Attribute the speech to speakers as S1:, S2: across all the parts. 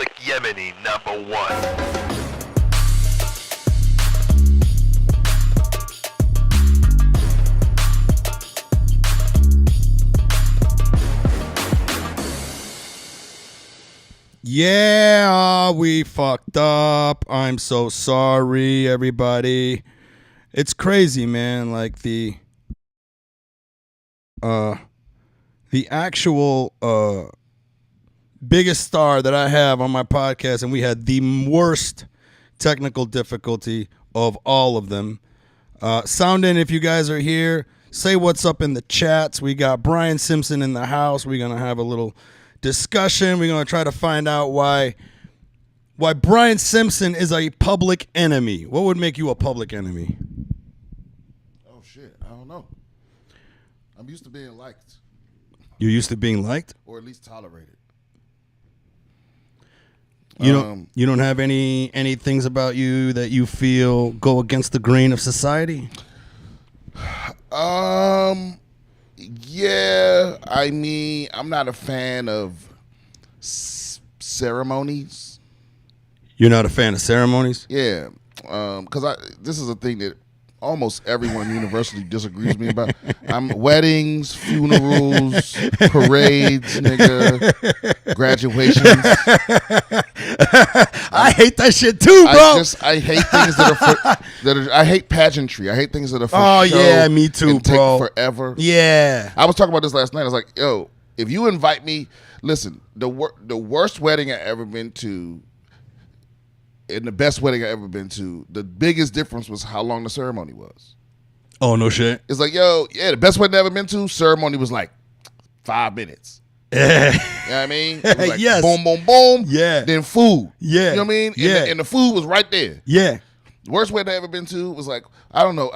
S1: Public Yemeni #1.
S2: Yeah, we fucked up. I'm so sorry, everybody. It's crazy, man. Like the actual biggest star that I have on my podcast, and we had the worst technical difficulty of all of them. Sound in if you guys are here. Say what's up in the chats. We got Brian Simpson in the house. We're gonna have a little discussion. We're going to try to find out why Brian Simpson is a public enemy. What would make you a public enemy?
S3: Oh, shit. I don't know. I'm used to being liked.
S2: You're used to being liked?
S3: Or at least tolerated.
S2: You don't have any things about you that you feel go against the grain of society?
S3: Yeah, I mean, I'm not a fan of ceremonies.
S2: You're not a fan of ceremonies?
S3: Yeah, because this is a thing that almost everyone universally disagrees with me about. Weddings, funerals, parades, nigga, graduations.
S2: I hate that shit too, bro.
S3: I hate things I hate pageantry. I hate things that are for
S2: oh
S3: show
S2: yeah, me too,
S3: and
S2: bro.
S3: take forever.
S2: Yeah,
S3: I was talking about this last night. I was like, yo, if you invite me, listen, the worst wedding I ever been to and the best wedding I ever been to, the biggest difference was how long the ceremony was.
S2: Oh, no shit.
S3: It's like, yo, yeah, the best wedding I ever been to, ceremony was like 5 minutes.
S2: Yeah.
S3: You know what I mean? It was like
S2: yes.
S3: boom, boom, boom.
S2: Yeah.
S3: Then food.
S2: Yeah.
S3: You know what I mean?
S2: Yeah.
S3: And the food was right there.
S2: Yeah.
S3: Worst wedding I ever been to was like, I don't know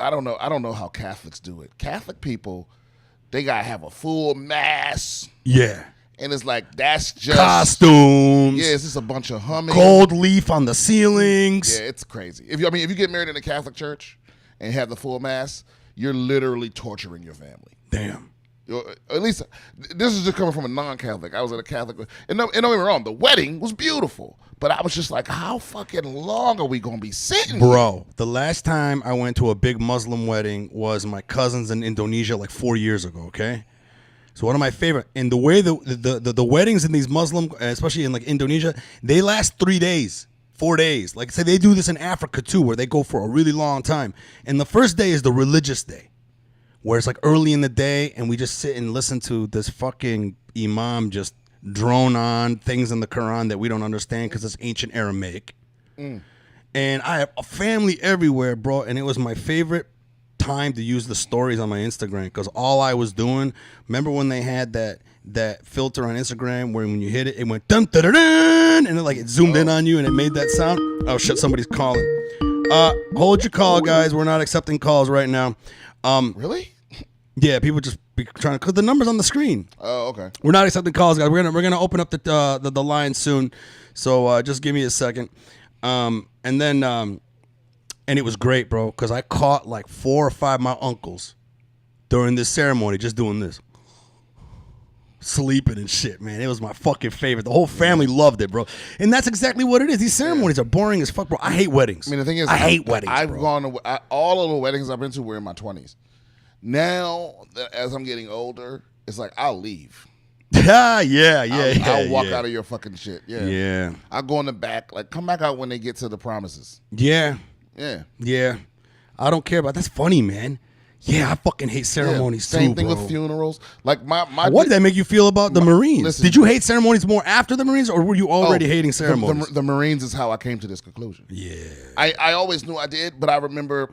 S3: how Catholics do it. Catholic people, they gotta have a full mass.
S2: Yeah.
S3: And it's like, that's just
S2: costumes.
S3: Yeah, it's just a bunch of humming.
S2: Gold leaf on the ceilings.
S3: Yeah, it's crazy. If you get married in a Catholic church and have the full mass, you're literally torturing your family.
S2: Damn.
S3: At least this is just coming from a non-Catholic. I was at a Catholic, and don't get me wrong, the wedding was beautiful, but I was just like, how fucking long are we gonna be sitting,
S2: bro? The last time I went to a big Muslim wedding was my cousin's in Indonesia, like 4 years ago. Okay. So one of my favorite, and the way the weddings in these Muslim, especially in like Indonesia, they last 3 days, 4 days. Like say they do this in Africa too, where they go for a really long time. And the first day is the religious day, where it's like early in the day, and we just sit and listen to this fucking imam just drone on things in the Quran that we don't understand because it's ancient Aramaic. And I have a family everywhere, bro, and it was my favorite time to use the stories on my Instagram because all I was doing, remember when they had that filter on Instagram where when you hit it, it went dun dun dun, dun and it zoomed in on you and it made that sound? Oh shit, somebody's calling. Hold your call, guys. We're not accepting calls right now.
S3: Really?
S2: Yeah, people just be trying to, cause the number's on the screen.
S3: Oh, okay.
S2: We're not accepting calls, guys. We're gonna open up the line soon. So just give me a second. And it was great, bro, because I caught like 4 or 5 of my uncles during this ceremony just doing this. Sleeping and shit, man. It was my fucking favorite. The whole family loved it, bro. And that's exactly what it is. These ceremonies are boring as fuck, bro. I hate weddings.
S3: I mean, the thing is,
S2: I hate weddings,
S3: I've
S2: bro.
S3: gone to all of the weddings I've been to were in my 20s. Now, as I'm getting older, it's like, I'll leave.
S2: I'll
S3: walk out of your fucking shit. Yeah. I'll go in the back. Like, come back out when they get to the promises.
S2: Yeah. I don't care about that's funny, man. Yeah, I fucking hate ceremonies too,
S3: Same thing
S2: bro.
S3: with funerals. Like my
S2: what did that make you feel about the Marines?
S3: Listen,
S2: did you hate ceremonies more after the Marines, or were you already hating ceremonies?
S3: The Marines is how I came to this conclusion. Yeah, I always knew I did, but I remember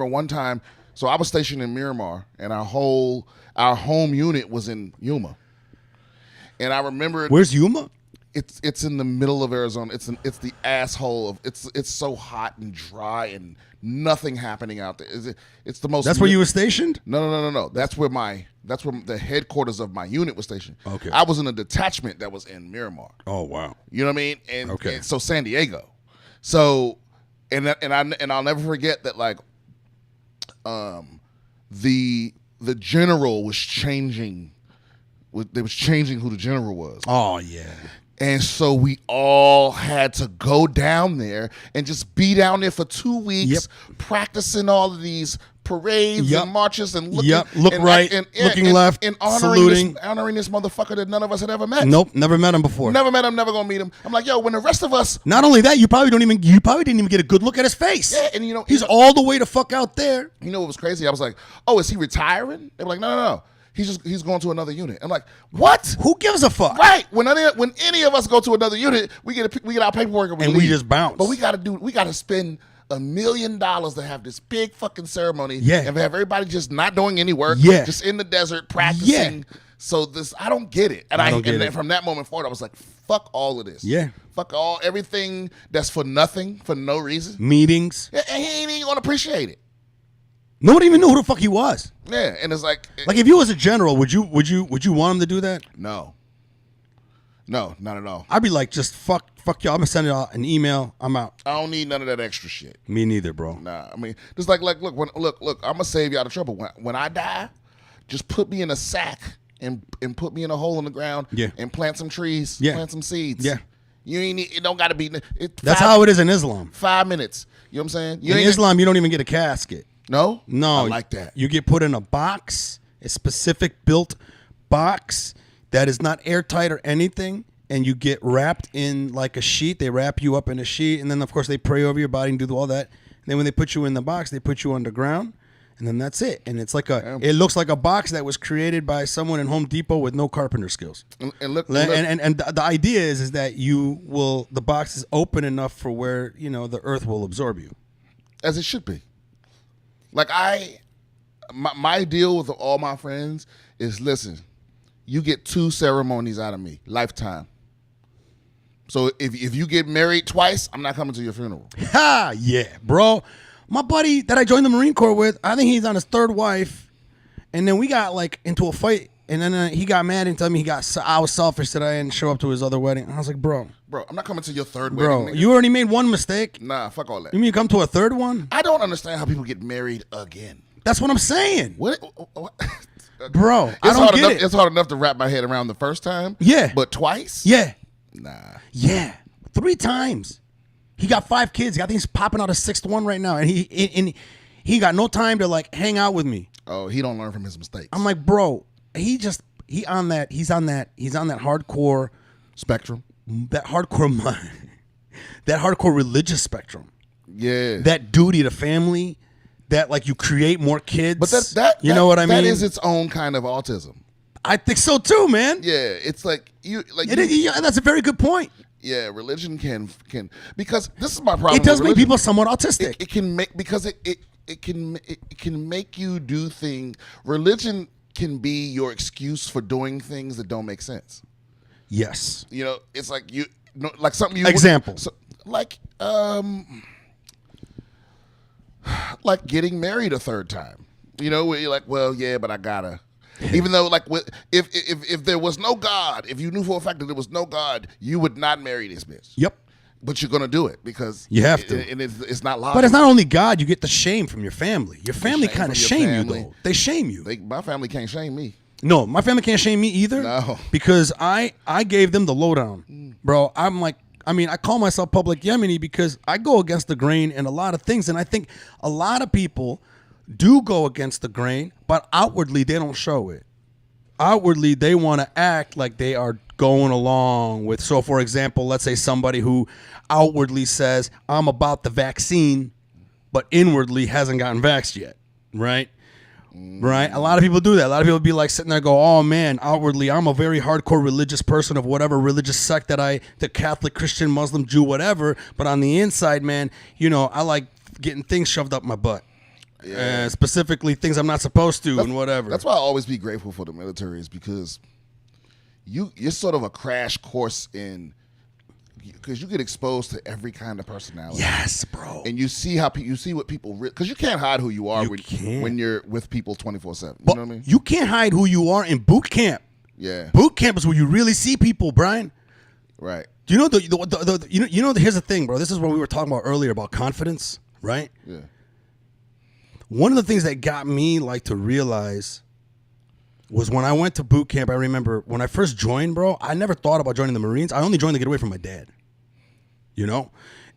S3: one time. So I was stationed in Miramar, and our home unit was in Yuma, and I remember
S2: where's Yuma?
S3: It's in the middle of Arizona. It's the asshole of it's so hot and dry and nothing happening out there. It's the most.
S2: That's where you were stationed?
S3: No. That's where the headquarters of my unit was stationed.
S2: Okay.
S3: I was in a detachment that was in Miramar.
S2: Oh wow.
S3: You know what I mean? And so San Diego. So and I'll never forget that like the general was changing. They was changing who the general was.
S2: Oh yeah.
S3: And so we all had to go down there and just be down there for 2 weeks, practicing all of these parades and marches and looking,
S2: looking left,
S3: and
S2: saluting,
S3: honoring this motherfucker that none of us had ever met.
S2: Nope, never met him before.
S3: Never met him, never gonna meet him. I'm like, yo, when the rest of us,
S2: not only that, you probably didn't even get a good look at his face.
S3: Yeah, and
S2: he's all the way the fuck out there.
S3: You know what was crazy? I was like, oh, is he retiring? They were like, no. He's going to another unit. I'm like, what?
S2: Who gives a fuck?
S3: Right. When any of us go to another unit, we get our paperwork and
S2: we just bounce.
S3: But we gotta spend $1 million to have this big fucking ceremony.
S2: Yeah.
S3: And have everybody just not doing any work.
S2: Yeah.
S3: Just in the desert practicing. Yeah. So I don't get it. And
S2: then
S3: from that moment forward, I was like, fuck all of this.
S2: Yeah.
S3: Fuck everything that's for nothing, for no reason.
S2: Meetings.
S3: And he ain't even gonna appreciate it.
S2: Nobody even knew who the fuck he was.
S3: Yeah, and it's like
S2: if you was a general, would you want him to do that?
S3: No, not at all.
S2: I'd be like, just fuck y'all. I'm gonna send y'all an email. I'm out.
S3: I don't need none of that extra shit.
S2: Me neither, bro.
S3: Nah, I mean, just look. I'm gonna save you out of trouble. When I die, just put me in a sack and put me in a hole in the ground.
S2: Yeah.
S3: And plant some trees.
S2: Yeah.
S3: Plant some seeds.
S2: Yeah.
S3: You ain't. It don't gotta be.
S2: That's how it is in Islam.
S3: 5 minutes. You know what I'm saying?
S2: In Islam, you don't even get a casket.
S3: No?
S2: No.
S3: I like that.
S2: You get put in a box, a specific built box that is not airtight or anything, and you get wrapped in like a sheet. They wrap you up in a sheet, and then, of course, they pray over your body and do all that. And then when they put you in the box, they put you underground, and then that's it. And it's like it looks like a box that was created by someone in Home Depot with no carpenter skills.
S3: And look.
S2: And the idea is that the box is open enough for where, the earth will absorb you.
S3: As it should be. Like my deal with all my friends is, listen, you get 2 ceremonies out of me, lifetime. So if you get married twice, I'm not coming to your funeral.
S2: Ha, yeah, bro. My buddy that I joined the Marine Corps with, I think he's on his 3rd wife, and then we got like into a fight, and then he got mad and told me I was selfish that I didn't show up to his other wedding. I was like, bro,
S3: I'm not coming to your 3rd wedding.
S2: Bro,
S3: nigga.
S2: you already made 1 mistake.
S3: Nah, fuck all that.
S2: You mean you come to a 3rd one?
S3: I don't understand how people get married again.
S2: That's what I'm saying.
S3: What?
S2: Bro, I don't get it.
S3: It's hard enough to wrap my head around the first time.
S2: Yeah.
S3: But twice?
S2: Yeah.
S3: Nah.
S2: Yeah. 3 times. He got 5 kids. I think he's popping out a 6th one right now, and he got no time to like hang out with me.
S3: Oh, he don't learn from his mistakes.
S2: I'm like, bro, he's on that hardcore
S3: spectrum.
S2: That hardcore that hardcore religious spectrum.
S3: Yeah.
S2: That duty to family, that like you create more kids.
S3: But that
S2: know what I mean?
S3: That is its own kind of autism.
S2: I think so too, man.
S3: Yeah, it's like
S2: that's a very good point.
S3: Yeah, religion can because this is my problem.
S2: It does make people somewhat autistic.
S3: It can make because it can make you do things. Religion can be your excuse for doing things that don't make sense.
S2: Yes.
S3: It's like like something you
S2: example.
S3: Like getting married a 3rd time. Where you're like, well, yeah, but I gotta. Even though, like, if there was no God, if you knew for a fact that there was no God, you would not marry this bitch.
S2: Yep.
S3: But you're gonna do it because
S2: you have to,
S3: and it's not logical.
S2: But it's not only God; you get the shame from your family. Your family kind of shame you, though. They shame you.
S3: My family can't shame me.
S2: No, my family can't shame me either.
S3: No,
S2: because I gave them the lowdown, bro. I'm like, I call myself public Yemeni because I go against the grain in a lot of things, and I think a lot of people do go against the grain, but outwardly they don't show it. Outwardly, they want to act like they are going along with. So, for example, let's say somebody who outwardly says, I'm about the vaccine, but inwardly hasn't gotten vaxxed yet, right? Right? A lot of people do that. A lot of people be like sitting there go, oh, man, outwardly, I'm a very hardcore religious person of whatever religious sect the Catholic, Christian, Muslim, Jew, whatever. But on the inside, man, I like getting things shoved up my butt. Yeah. Specifically things I'm not supposed to and whatever.
S3: That's why I always be grateful for the military is because you're sort of a crash course in because you get exposed to every kind of personality.
S2: Yes, bro.
S3: And you see what people because you can't hide who you are when you're with people 24/7. You know what I mean?
S2: You can't hide who you are in boot camp.
S3: Yeah.
S2: Boot camp is where you really see people, Brian.
S3: Right.
S2: Do you know here's the thing, bro. This is what we were talking about earlier about confidence, right?
S3: Yeah.
S2: One of the things that got me like to realize was when I went to boot camp. I remember when I first joined, bro, I never thought about joining the Marines. I only joined to get away from my dad, you know?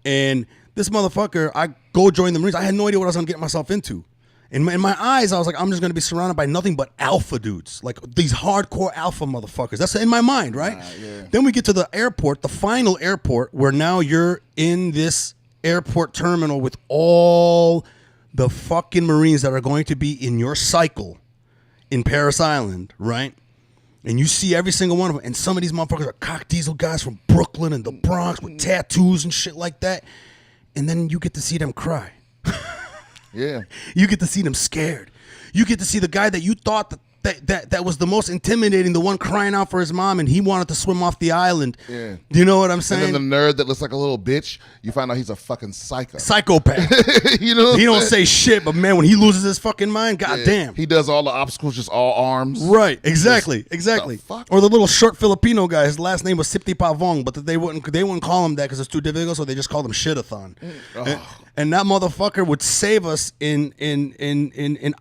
S2: And this motherfucker, I go join the Marines. I had no idea what I was going to get myself into. In my eyes, I was like, I'm just going to be surrounded by nothing but alpha dudes. Like these hardcore alpha motherfuckers. That's in my mind, right?
S3: Yeah.
S2: Then we get to the airport, the final airport, where now you're in this airport terminal with all the fucking Marines that are going to be in your cycle in Paris Island, right? And you see every single one of them. And some of these motherfuckers are cock diesel guys from Brooklyn and the Bronx with tattoos and shit like that. And then you get to see them cry.
S3: Yeah.
S2: You get to see them scared. You get to see the guy that you thought that was the most intimidating, the one crying out for his mom, and he wanted to swim off the island.
S3: Yeah.
S2: You know what I'm saying?
S3: And then the nerd that looks like a little bitch, you find out he's a fucking
S2: psychopath.
S3: You know what
S2: he
S3: I'm
S2: don't
S3: saying?
S2: say shit, but man, when he loses his fucking mind, goddamn.
S3: He does all the obstacles, just all arms.
S2: Right, exactly.
S3: The fuck?
S2: Or the little short Filipino guy, his last name was Sipti Pavong, but they wouldn't call him that because it's too difficult, so they just called him Shitathon. And that motherfucker would save us in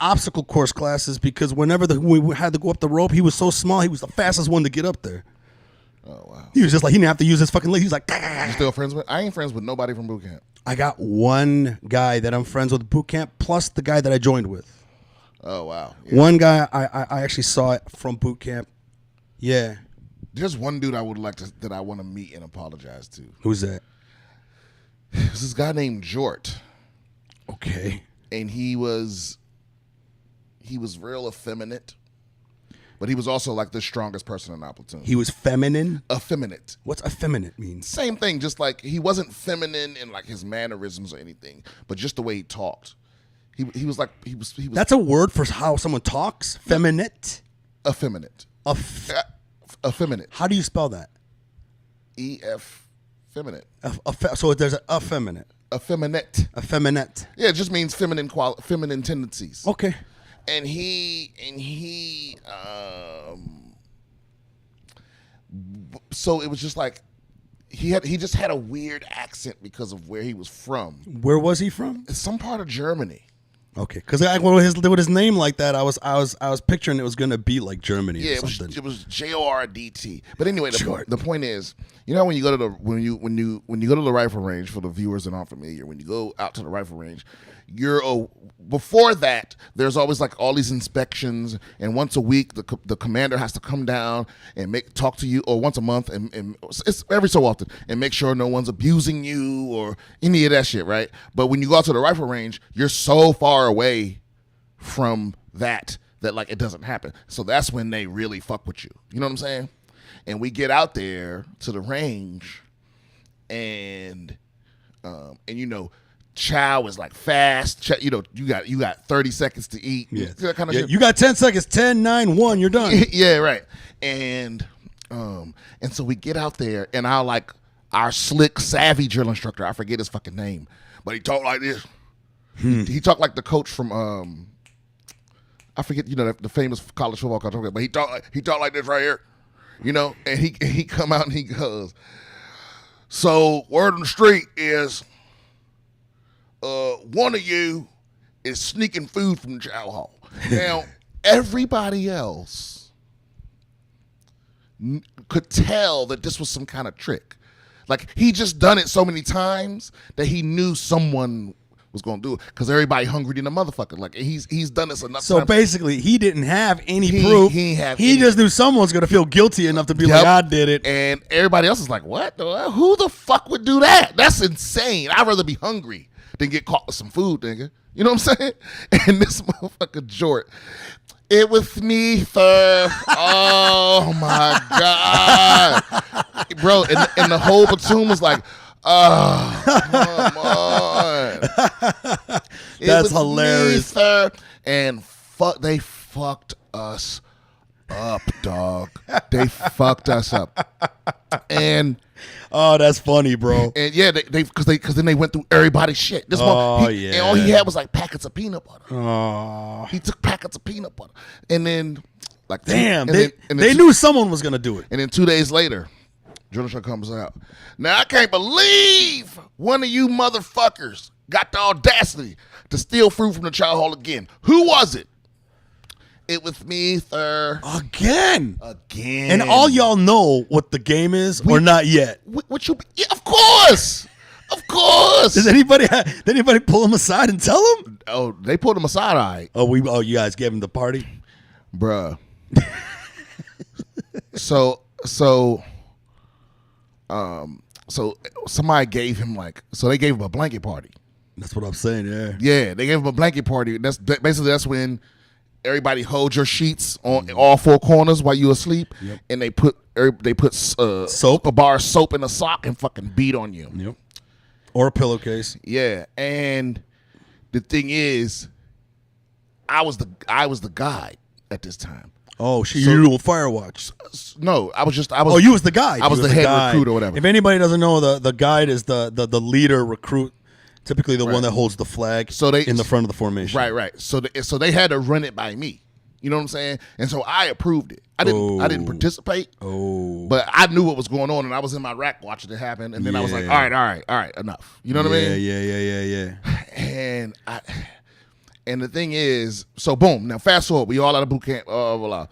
S2: obstacle course classes because whenever we had to go up the rope, he was so small, he was the fastest one to get up there.
S3: Oh, wow.
S2: He was just like, he didn't have to use his fucking leg. He was like,
S3: You still friends with? I ain't friends with nobody from boot camp.
S2: I got one guy that I'm friends with at boot camp, plus the guy that I joined with.
S3: Oh, wow. Yeah.
S2: One guy I actually saw it from boot camp. Yeah.
S3: There's one dude I would like to that I want to meet and apologize to.
S2: Who's that?
S3: There's this guy named Jort.
S2: Okay.
S3: And he was real effeminate, but he was also like the strongest person in our platoon.
S2: He was feminine?
S3: Effeminate.
S2: What's effeminate mean?
S3: Same thing, just like he wasn't feminine in like his mannerisms or anything, but just the way he talked. He was like he was
S2: That's a word for how someone talks? Feminine?
S3: effeminate. Effeminate.
S2: How do you spell that?
S3: E-F feminine.
S2: So there's an effeminate.
S3: Effeminate.
S2: Effeminate.
S3: Yeah, it just means feminine tendencies.
S2: Okay.
S3: And he so it was just like he just had a weird accent because of where he was from.
S2: Where was he from?
S3: It's some part of Germany.
S2: Okay, because with his name like that, I was picturing it was gonna be like Germany.
S3: Yeah,
S2: or something.
S3: it was Jordt. But anyway, the point is, you know, when you go to the rifle range, for the viewers that aren't familiar, when you go out to the rifle range, before that, there's always like all these inspections, and once a week the commander has to come down and talk to you, or once a month, and it's every so often, and make sure no one's abusing you or any of that shit, right? But when you go out to the rifle range, you're so far away from that like it doesn't happen. So that's when they really fuck with you. You know what I'm saying? And we get out there to the range, and you know, chow is like fast. You know, you got 30 seconds to eat.
S2: Yeah.
S3: That kind of shit.
S2: You got 10 seconds. 10, 9, 1. You're done.
S3: Yeah, right. And so we get out there, and our slick, savvy drill instructor, I forget his fucking name, but he talked like this. He talked like the coach from I forget, you know, the famous college football coach, but he talked like this right here, you know. And he come out and he goes, "So word on the street is, one of you is sneaking food from the chow hall." Now everybody else could tell that this was some kind of trick. Like, he just done it so many times that he knew someone was going to do it, because everybody hungry than a motherfucker. Like, he's done this enough
S2: So
S3: times.
S2: basically, he didn't have any proof. He just knew someone's going to feel guilty enough to be like, I did it.
S3: And everybody else is like, what? Who the fuck would do that? That's insane. I'd rather be hungry than get caught with some food, nigga. You know what I'm saying? And this motherfucker Jort, "It was me, sir." Oh my God, bro! And the whole platoon was like, "Oh, come on!"
S2: That's hilarious,
S3: me, sir. And they fucked us up, dog. They fucked us up, and.
S2: Oh, that's funny, bro.
S3: And yeah, because then they went through everybody's shit. And all he had was like packets of peanut butter.
S2: Oh.
S3: He took packets of peanut butter, and then like
S2: they knew someone was gonna do it.
S3: And then 2 days later, drill instructor comes out. "Now I can't believe one of you motherfuckers got the audacity to steal fruit from the chow hall again. Who was it?" it was me, sir.
S2: Again.
S3: Again.
S2: And all y'all know what the game is, or not yet?
S3: What you? Yeah, of course. Of course.
S2: Did anybody pull him aside and tell him?
S3: Oh, they pulled him aside, all right.
S2: Oh, you guys gave him the party?
S3: Bruh. So somebody gave him they gave him a blanket party.
S2: That's what I'm saying, yeah.
S3: Yeah, they gave him a blanket party. That's when everybody holds your sheets on all four corners while you asleep, and they put
S2: soap,
S3: a bar of soap in a sock and fucking beat on you.
S2: Yep. Or a pillowcase.
S3: Yeah, and the thing is, I was the guide at this time.
S2: Oh, shit! You were doing Firewatch.
S3: No, I was.
S2: Oh, you was the guide.
S3: I was the head recruit or whatever.
S2: If anybody doesn't know, the guide is the leader recruit, typically the one that holds the flag. In the front of the formation.
S3: Right. So they had to run it by me. You know what I'm saying? And so I approved it. I didn't participate.
S2: Oh.
S3: But I knew what was going on, and I was in my rack watching it happen. And then I was like, all right, enough. You know what I mean?
S2: Yeah.
S3: And the thing is, so boom. Now fast forward, we all out of boot camp. I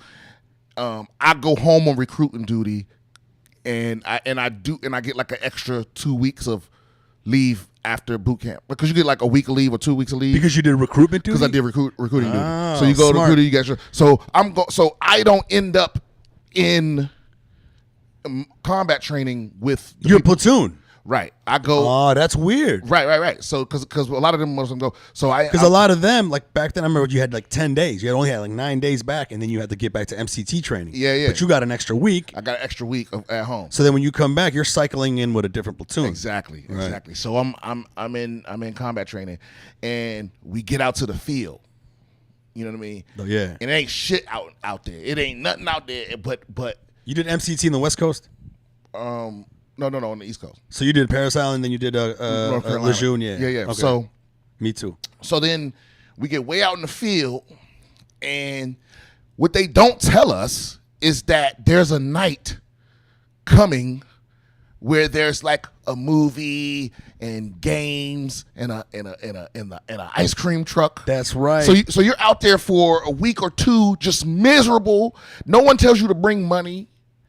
S3: go home on recruiting duty, and I get like an extra 2 weeks of leave after boot camp, because you get like a week of leave or 2 weeks of leave
S2: because you did recruitment duty.
S3: Because I did recruiting duty.
S2: Oh,
S3: so you go
S2: smart.
S3: to recruiting, you get so I don't end up in combat training with
S2: your platoon.
S3: Right. I go.
S2: Oh, that's weird.
S3: Right. So because a lot of them must go. So
S2: because a lot of them, like back then, I remember you had like 10 days. You only had like 9 days back, and then you had to get back to MCT training.
S3: Yeah.
S2: But you got an extra week.
S3: I got an extra week at home.
S2: So then when you come back, you're cycling in with a different platoon.
S3: Exactly.
S2: Right.
S3: So I'm in combat training, and we get out to the field. You know what I mean?
S2: Oh, yeah.
S3: And it ain't shit out there. It ain't nothing out there. But
S2: you did MCT in the West Coast.
S3: No, on the East Coast.
S2: So you did Paris Island, then you did Lejeune, yeah.
S3: Yeah.
S2: Okay.
S3: So
S2: me too.
S3: So then we get way out in the field, and what they don't tell us is that there's a night coming where there's like a movie and games and a ice cream truck.
S2: That's right.
S3: So you're out there for a week or two, just miserable. No one tells you to bring money.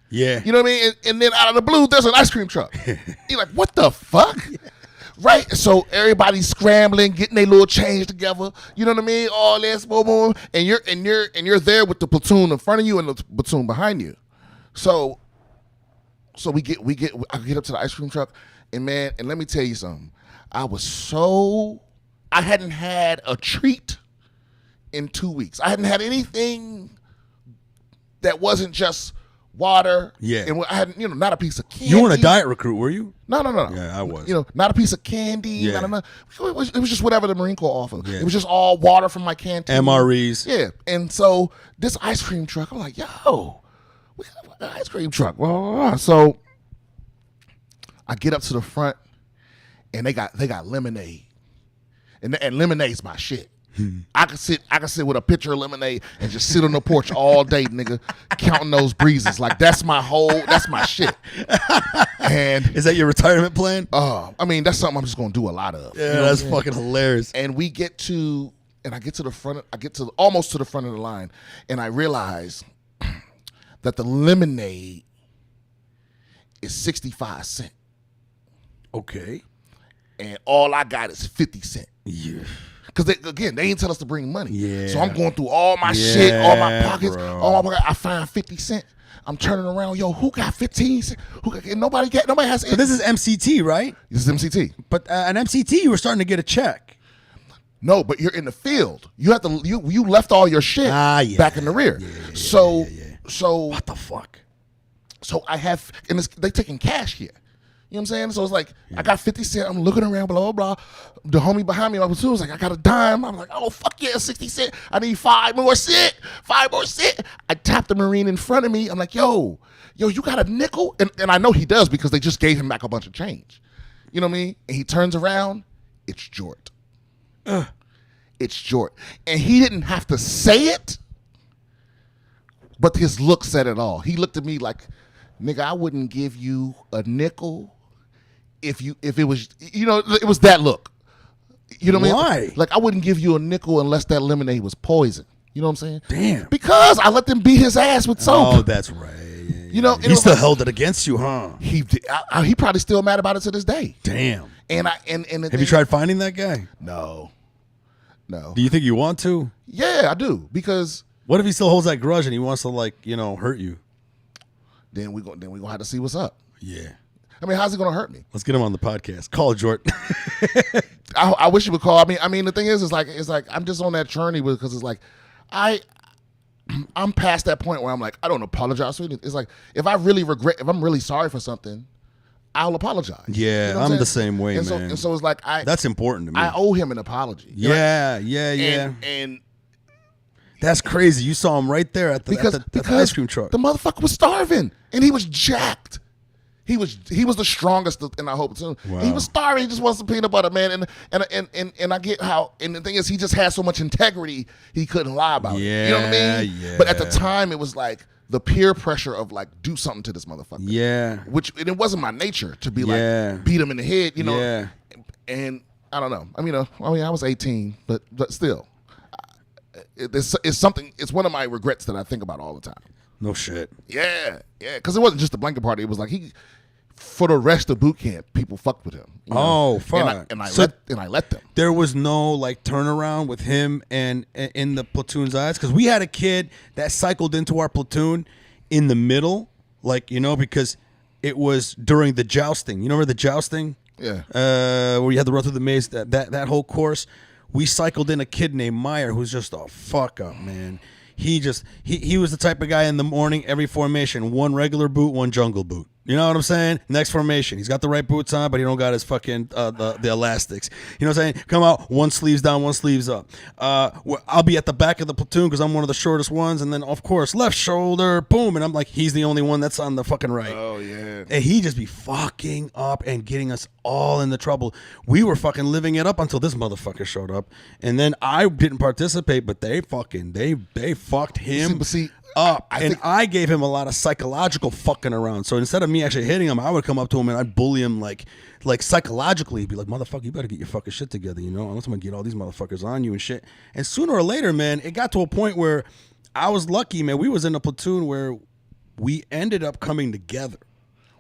S2: Yeah.
S3: You know what I mean? And then out of the blue, there's an ice cream truck. You're like, what the fuck? Yeah. Right? So everybody's scrambling, getting their little change together. You know what I mean? All this, boom, boom. And you're there with the platoon in front of you and the platoon behind you. So I get up to the ice cream truck, and man, and let me tell you something. I hadn't had a treat in 2 weeks. I hadn't had anything that wasn't just water.
S2: Yeah.
S3: And I had, not a piece of candy.
S2: You weren't a diet recruit, were you?
S3: No.
S2: Yeah, I was.
S3: Not a piece of candy.
S2: Yeah.
S3: It was just whatever the Marine Corps offered.
S2: Yeah.
S3: It was just all water from my canteen.
S2: MREs.
S3: Yeah. And so this ice cream truck, I'm like, yo, we got an ice cream truck. Blah, blah, blah. So I get up to the front, and they got lemonade. And lemonade's my shit. I could sit with a pitcher of lemonade and just sit on the porch all day, nigga, counting those breezes. Like that's my shit. And
S2: is that your retirement plan?
S3: I mean, that's something I'm just gonna do a lot of.
S2: Yeah, that's fucking hilarious.
S3: And I get to the front, almost to the front of the line, and I realize that the lemonade is 65 cents.
S2: Okay.
S3: And all I got is 50 cents.
S2: Yeah.
S3: Because they didn't tell us to bring money.
S2: Yeah.
S3: So I'm going through all my shit, all my pockets,
S2: bro.
S3: all my pockets. I find 50 cents. I'm turning around, yo, who got 15 cents? Nobody has.
S2: But this is MCT, right?
S3: This is MCT.
S2: But an MCT, you were starting to get a check.
S3: No, but you're in the field. You have to. You left all your shit back in the rear. So
S2: what the fuck?
S3: So I have, and they taking cash here. You know what I'm saying? So it's like, I got 50 cents. I'm looking around, blah, blah, blah. The homie behind me, my platoon was like, I got a dime. I'm like, oh, fuck yeah, 60 cents. I need 5 more cents. 5 more cents. I tapped the Marine in front of me. I'm like, yo, you got a nickel? And I know he does because they just gave him back a bunch of change. You know what I mean? And he turns around. It's Jort. It's Jort. And he didn't have to say it, but his look said it all. He looked at me like, nigga, I wouldn't give you a nickel if it was, it was that look. You know what I mean?
S2: Why?
S3: Like, I wouldn't give you a nickel unless that lemonade was poison. You know what I'm saying?
S2: Damn.
S3: Because I let them beat his ass with soap.
S2: Oh, that's right.
S3: You know,
S2: he still held it against you, huh?
S3: He probably still mad about it to this day.
S2: Damn.
S3: And
S2: have you tried finding that guy?
S3: No.
S2: Do you think you want to?
S3: Yeah, I do. Because
S2: what if he still holds that grudge and he wants to hurt you?
S3: Then we gonna have to see what's up.
S2: Yeah.
S3: I mean, how's he gonna hurt me?
S2: Let's get him on the podcast. Call Jordan.
S3: I wish he would call. I mean, the thing is, it's like I'm just on that journey because it's like I'm past that point where I'm like, I don't apologize for anything. It's like if I'm really sorry for something, I'll apologize.
S2: Yeah,
S3: you know
S2: I'm the same way,
S3: and
S2: man.
S3: So it's like
S2: that's important to me.
S3: I owe him an apology.
S2: Yeah.
S3: And
S2: that's crazy. You saw him right there at the ice cream truck.
S3: The motherfucker was starving and he was jacked. He was the strongest in our whole platoon. Wow. He was starving. He just wants some peanut butter, man. And I get how. And the thing is, he just had so much integrity. He couldn't lie about it. You know what I mean?
S2: Yeah.
S3: But at the time, it was like the peer pressure of like do something to this motherfucker.
S2: Yeah.
S3: And it wasn't my nature to be like beat him in the head. You know.
S2: Yeah.
S3: And I don't know. I mean, I was 18, but still, it's something. It's one of my regrets that I think about all the time.
S2: No shit.
S3: Yeah. Because it wasn't just the blanket party. It was like for the rest of boot camp, people fucked with him.
S2: Oh, fuck.
S3: And I let them.
S2: There was no turnaround with him and in the platoon's eyes, because we had a kid that cycled into our platoon in the middle, because it was during the jousting. You remember the jousting?
S3: Yeah.
S2: Where you had to run through the maze. That whole course, we cycled in a kid named Meyer, who's just a fuck up, man. He was the type of guy in the morning, every formation, one regular boot, one jungle boot. You know what I'm saying? Next formation, he's got the right boots on, but he don't got his fucking the elastics. You know what I'm saying? Come out, one sleeve's down, one sleeve's up. I'll be at the back of the platoon because I'm one of the shortest ones, and then of course left shoulder, boom, and I'm like, he's the only one that's on the fucking right.
S3: Oh yeah.
S2: And he just be fucking up and getting us all in the trouble. We were fucking living it up until this motherfucker showed up, and then I didn't participate, but they fucked him. Up. I gave him a lot of psychological fucking around. So instead of me actually hitting him, I would come up to him and I'd bully him like psychologically. Be like, motherfucker, you better get your fucking shit together, unless I'm gonna get all these motherfuckers on you and shit. And sooner or later, man, it got to a point where I was lucky, man. We was in a platoon where we ended up coming together.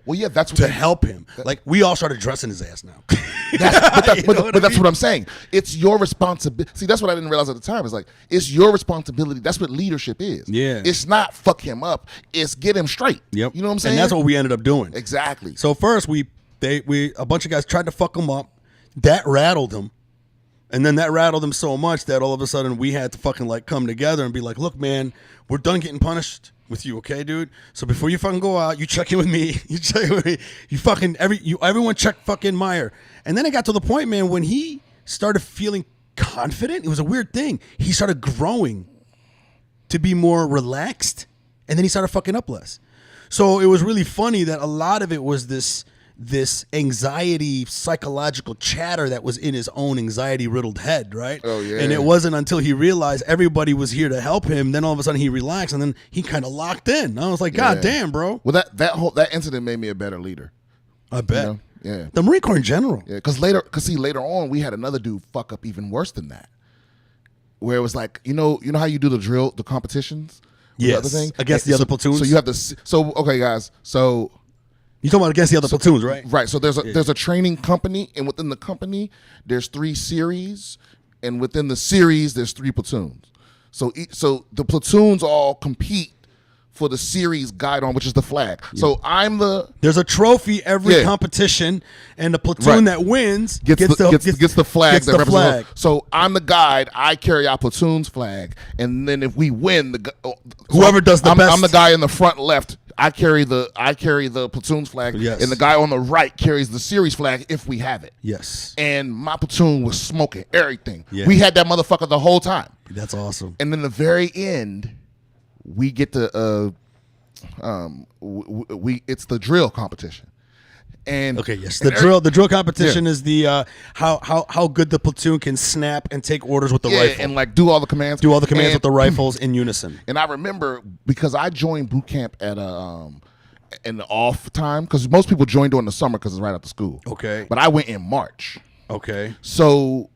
S3: Well, yeah, that's
S2: to help him. We all started dressing his ass now.
S3: But that's what I'm saying. It's your responsibility. See, that's what I didn't realize at the time. It's like, it's your responsibility. That's what leadership is.
S2: Yeah.
S3: It's not fuck him up. It's get him straight.
S2: Yep.
S3: You know what I'm saying?
S2: And that's what we ended up doing.
S3: Exactly.
S2: So first, a bunch of guys tried to fuck him up. That rattled him. And then that rattled him so much that all of a sudden we had to fucking come together and be like, look, man, we're done getting punished with you, okay, dude? So before you fucking go out, you check in with me. You fucking everyone check fucking Meyer. And then it got to the point, man, when he started feeling confident. It was a weird thing. He started growing to be more relaxed, and then he started fucking up less. So it was really funny that a lot of it was this anxiety, psychological chatter that was in his own anxiety-riddled head, right?
S3: Oh, yeah.
S2: And it wasn't until he realized everybody was here to help him, then all of a sudden he relaxed, and then he kind of locked in. I was like, God damn, bro.
S3: Well, that incident made me a better leader.
S2: I bet.
S3: You know? Yeah.
S2: The Marine Corps in general.
S3: Yeah, because later on, we had another dude fuck up even worse than that. Where it was like, you know how you do the competitions?
S2: Yes.
S3: The other thing?
S2: Against the other platoons?
S3: So you have okay, guys, so...
S2: You're talking about against the other platoons, right?
S3: Right. So there's a training company, and within the company, there's 3 series, and within the series, there's 3 platoons. So the platoons all compete for the series guidon, which is the flag. Yeah. So
S2: there's a trophy every competition, and the platoon that wins gets
S3: the flag.
S2: Gets the flag.
S3: So I'm the guide. I carry our platoon's flag, and then if we win,
S2: whoever does the best.
S3: I'm the guy in the front left. I carry the platoon's flag,
S2: yes.
S3: And the guy on the right carries the series flag if we have it.
S2: Yes.
S3: And my platoon was smoking everything.
S2: Yeah.
S3: We had that motherfucker the whole time.
S2: That's awesome.
S3: And then the very end, we get to it's the drill competition. And
S2: okay, yes, the drill competition is the how good the platoon can snap and take orders with the rifle,
S3: and do all the commands,
S2: with the rifles in unison.
S3: And I remember because I joined boot camp at in the off time, because most people join during the summer because it's right after school.
S2: Okay,
S3: but I went in March.
S2: Okay,
S3: so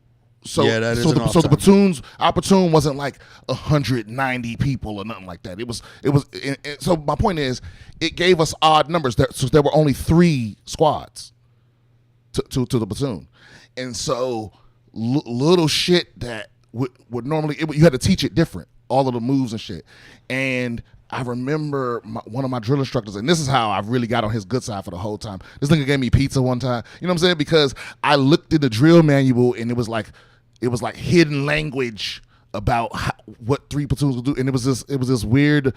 S2: Yeah, that is
S3: so
S2: an
S3: the,
S2: off
S3: so the
S2: time.
S3: platoons, our platoon wasn't like 190 people or nothing like that. It was. And so my point is, it gave us odd numbers. So there were only 3 squads to the platoon, and so little shit that would normally you had to teach it different, all of the moves and shit. And I remember one of my drill instructors, and this is how I really got on his good side for the whole time. This nigga gave me pizza one time. You know what I'm saying? Because I looked at the drill manual and it was like hidden language about what 3 platoons would do, and it was this weird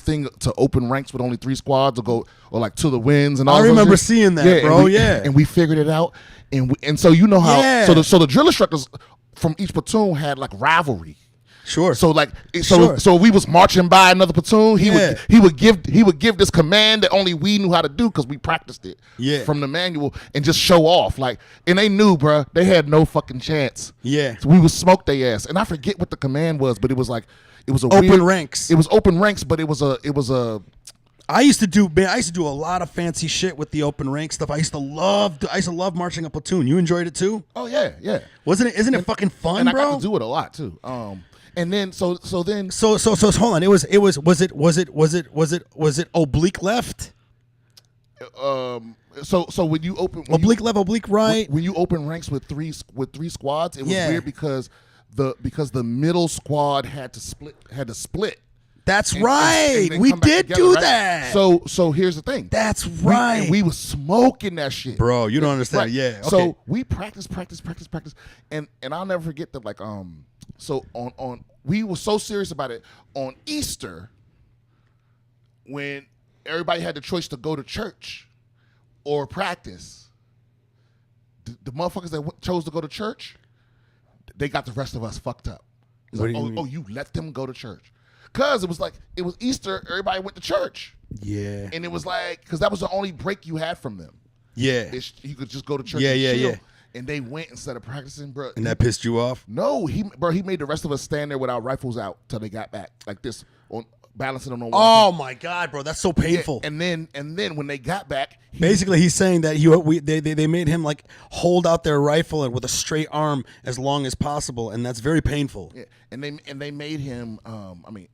S3: thing to open ranks with only 3 squads, or like to the winds and all.
S2: I
S3: those
S2: remember
S3: shit.
S2: seeing that, bro.
S3: And we figured it out, and so you know how so the drill instructors from each platoon had like rivalry.
S2: Sure.
S3: So we was marching by another platoon. He would give this command that only we knew how to do because we practiced it from the manual and just show off and they knew, bruh, they had no fucking chance.
S2: Yeah.
S3: So we would smoke their ass, and I forget what the command was, but it was
S2: open ranks.
S3: It was open ranks, but it was a.
S2: I used to do a lot of fancy shit with the open rank stuff. I used to love marching a platoon. You enjoyed it too?
S3: Oh yeah.
S2: Isn't it fucking fun,
S3: and
S2: bro?
S3: I got to do it a lot too. And then so hold
S2: on. Was it oblique left?
S3: So when you open
S2: oblique left, oblique right.
S3: When you open ranks with three squads, it was weird because the middle squad had to split.
S2: That's right.
S3: And
S2: we
S3: together,
S2: did do
S3: right?
S2: that.
S3: So here's the thing.
S2: That's right.
S3: We was smoking that shit,
S2: bro. You don't understand.
S3: Right.
S2: Yeah. Okay.
S3: So we practice, and I'll never forget that. So on we were so serious about it on Easter when everybody had the choice to go to church or practice. The motherfuckers that chose to go to church, they got the rest of us fucked up. You let them go to church. Because it was Easter, everybody went to church.
S2: Yeah.
S3: And it was because that was the only break you had from them.
S2: Yeah.
S3: You could just go to church and chill.
S2: Yeah.
S3: And they went instead of practicing, bro.
S2: And that pissed you off?
S3: No, he made the rest of us stand there with our rifles out till they got back, like this, balancing them on one.
S2: Oh my God, bro, that's so painful.
S3: Yeah, and then when they got back,
S2: basically he's saying that they made him hold out their rifle with a straight arm as long as possible, and that's very painful.
S3: Yeah, and they made him.